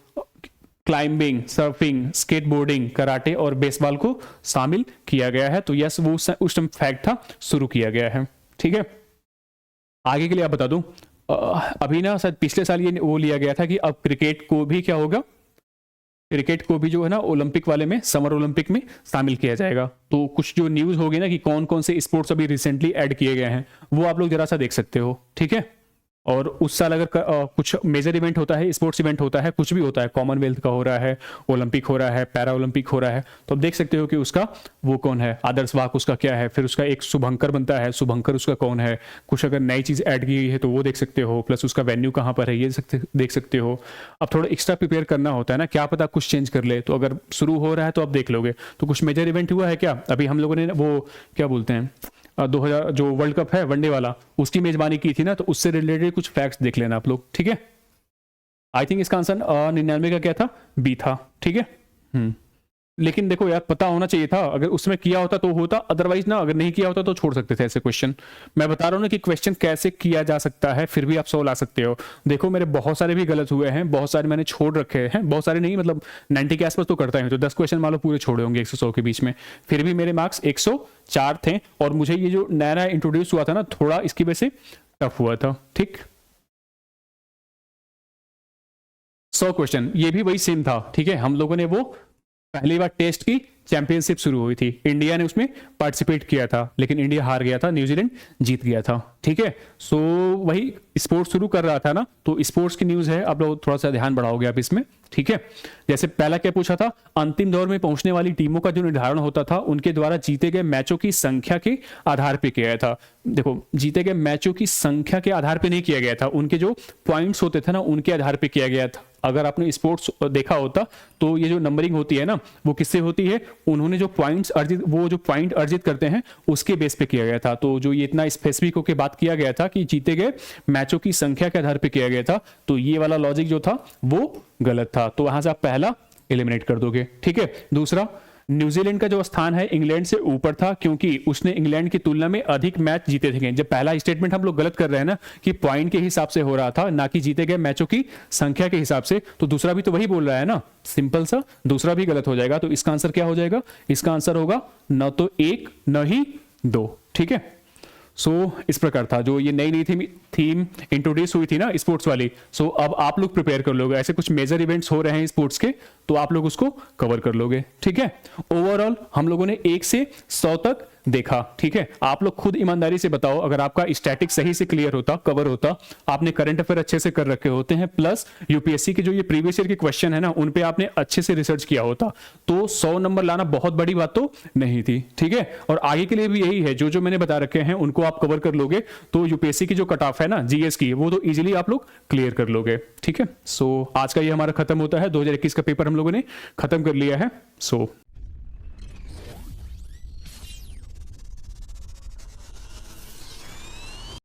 climbing, surfing, skateboarding, karate और बेसबॉल को शामिल किया गया है, तो यस वो उस टाइम फैक्ट था, शुरू किया गया है। ठीक है, आगे के लिए आप बता दूं, अभी ना शायद पिछले साल ये वो लिया गया था कि अब क्रिकेट को भी क्या होगा, क्रिकेट को भी जो है ना ओलंपिक वाले में, समर ओलंपिक में शामिल किया जाएगा, तो कुछ जो न्यूज होगी ना कि कौन कौन से स्पोर्ट्स अभी रिसेंटली ऐड किए गए हैं, वो आप लोग जरा सा देख सकते हो। ठीक है, और उस साल अगर कुछ मेजर इवेंट होता है, स्पोर्ट्स इवेंट होता है, कुछ भी होता है, कॉमनवेल्थ का हो रहा है, ओलंपिक हो रहा है, पैरा ओलंपिक हो रहा है, तो आप देख सकते हो कि उसका वो कौन है, आदर्श वाक उसका क्या है, फिर उसका एक शुभंकर बनता है, शुभंकर उसका कौन है, कुछ अगर नई चीज ऐड की गई है तो वो देख सकते हो, प्लस उसका वेन्यू कहाँ पर है ये देख सकते हो। अब थोड़ा एक्स्ट्रा प्रिपेयर करना होता है ना, क्या पता कुछ चेंज कर ले, तो अगर शुरू हो रहा है तो आप देख लोगे। तो कुछ मेजर इवेंट हुआ है क्या, अभी हम लोगों ने वो क्या बोलते हैं 2000 जो वर्ल्ड कप है वनडे वाला, उसकी मेजबानी की थी ना, तो उससे रिलेटेड कुछ फैक्ट्स देख लेना आप लोग। ठीक है, आई थिंक इसका आंसर 99 का क्या था, बी था। ठीक है, लेकिन देखो यार, पता होना चाहिए था, अगर उसमें किया होता तो होता, अदरवाइज ना, अगर नहीं किया होता तो छोड़ सकते थे ऐसे क्वेश्चन। मैं बता रहा हूँ ना कि क्वेश्चन कैसे किया जा सकता है, फिर भी आप 100 ला सकते हो। देखो मेरे बहुत सारे भी गलत हुए हैं, बहुत सारे मैंने छोड़ रखे हैं, बहुत सारे नहीं मतलब 90 के आसपास तो करता ही, तो 10 क्वेश्चन मान लो पूरे छोड़े होंगे 100 के बीच में, फिर भी मेरे मार्क्स 104 थे। और मुझे ये जो नया नया इंट्रोड्यूस हुआ था ना, थोड़ा इसकी वजह से टफ हुआ था। ठीक, 100 क्वेश्चन ये भी वही सेम था। ठीक है, हम लोगों ने वो पहली बार टेस्ट की चैंपियनशिप शुरू हुई थी, इंडिया ने उसमें पार्टिसिपेट किया था, लेकिन इंडिया हार गया था, न्यूजीलैंड जीत गया था। ठीक है, सो वही स्पोर्ट्स शुरू कर रहा था ना, तो स्पोर्ट्स की न्यूज है, आप लोग थोड़ा सा ध्यान बढ़ाओगे आप इसमें। ठीक है, जैसे पहला क्या पूछा था, अंतिम दौर में पहुंचने वाली टीमों का जो निर्धारण होता था उनके द्वारा जीते गए मैचों की संख्या के आधार पर किया गया था। देखो, जीते गए मैचों की संख्या के आधार पर नहीं किया गया था, उनके जो पॉइंट्स होते थे ना उनके आधार पर किया गया था। अगर आपने स्पोर्ट्स देखा होता तो ये जो नंबरिंग होती है ना, वो किससे होती है, उन्होंने जो पॉइंट्स अर्जित, वो जो पॉइंट अर्जित करते हैं उसके बेस पे किया गया था। तो जो ये इतना स्पेसिफिक होकर बात किया गया था कि जीते गए मैचों की संख्या के आधार पे किया गया था, तो ये वाला लॉजिक जो था वो गलत था, तो वहां से आप पहला एलिमिनेट कर दोगे। ठीक है, दूसरा, न्यूजीलैंड का जो स्थान है इंग्लैंड से ऊपर था क्योंकि उसने इंग्लैंड की तुलना में अधिक मैच जीते थे। जब पहला स्टेटमेंट हम लोग गलत कर रहे हैं ना कि पॉइंट के हिसाब से हो रहा था, ना कि जीते गए मैचों की संख्या के हिसाब से, तो दूसरा भी तो वही बोल रहा है ना, सिंपल सा, दूसरा भी गलत हो जाएगा। तो इसका आंसर क्या हो जाएगा, इसका आंसर होगा न तो 1 न ही 2। ठीक है, सो इस प्रकार था जो ये नई नई थीम इंट्रोड्यूस हुई थी ना स्पोर्ट्स वाली। सो अब आप लोग प्रिपेयर कर लोगे, ऐसे कुछ मेजर इवेंट्स हो रहे हैं स्पोर्ट्स के, तो आप लोग उसको कवर कर लोगे। ठीक है, ओवरऑल हम लोगों ने 1 से 100 तक देखा। ठीक है, आप लोग खुद ईमानदारी से बताओ, अगर आपका स्टैटिक सही से क्लियर होता, कवर होता, आपने करंट अफेयर अच्छे से कर रखे होते हैं, प्लस यूपीएससी के जो ये प्रीवियस ईयर के क्वेश्चन है ना उन पे आपने अच्छे से रिसर्च किया होता, तो 100 नंबर लाना बहुत बड़ी बात तो नहीं थी। ठीक है, और आगे के लिए भी यही है, जो जो मैंने बता रखे हैं उनको आप कवर कर लोगे तो यूपीएससी की जो कट ऑफ है ना जीएस की, वो तो इजीली आप लोग क्लियर कर लोगे। ठीक है, सो आज का ये हमारा खत्म होता है, 2021 का पेपर हम लोगों ने खत्म कर लिया है। सो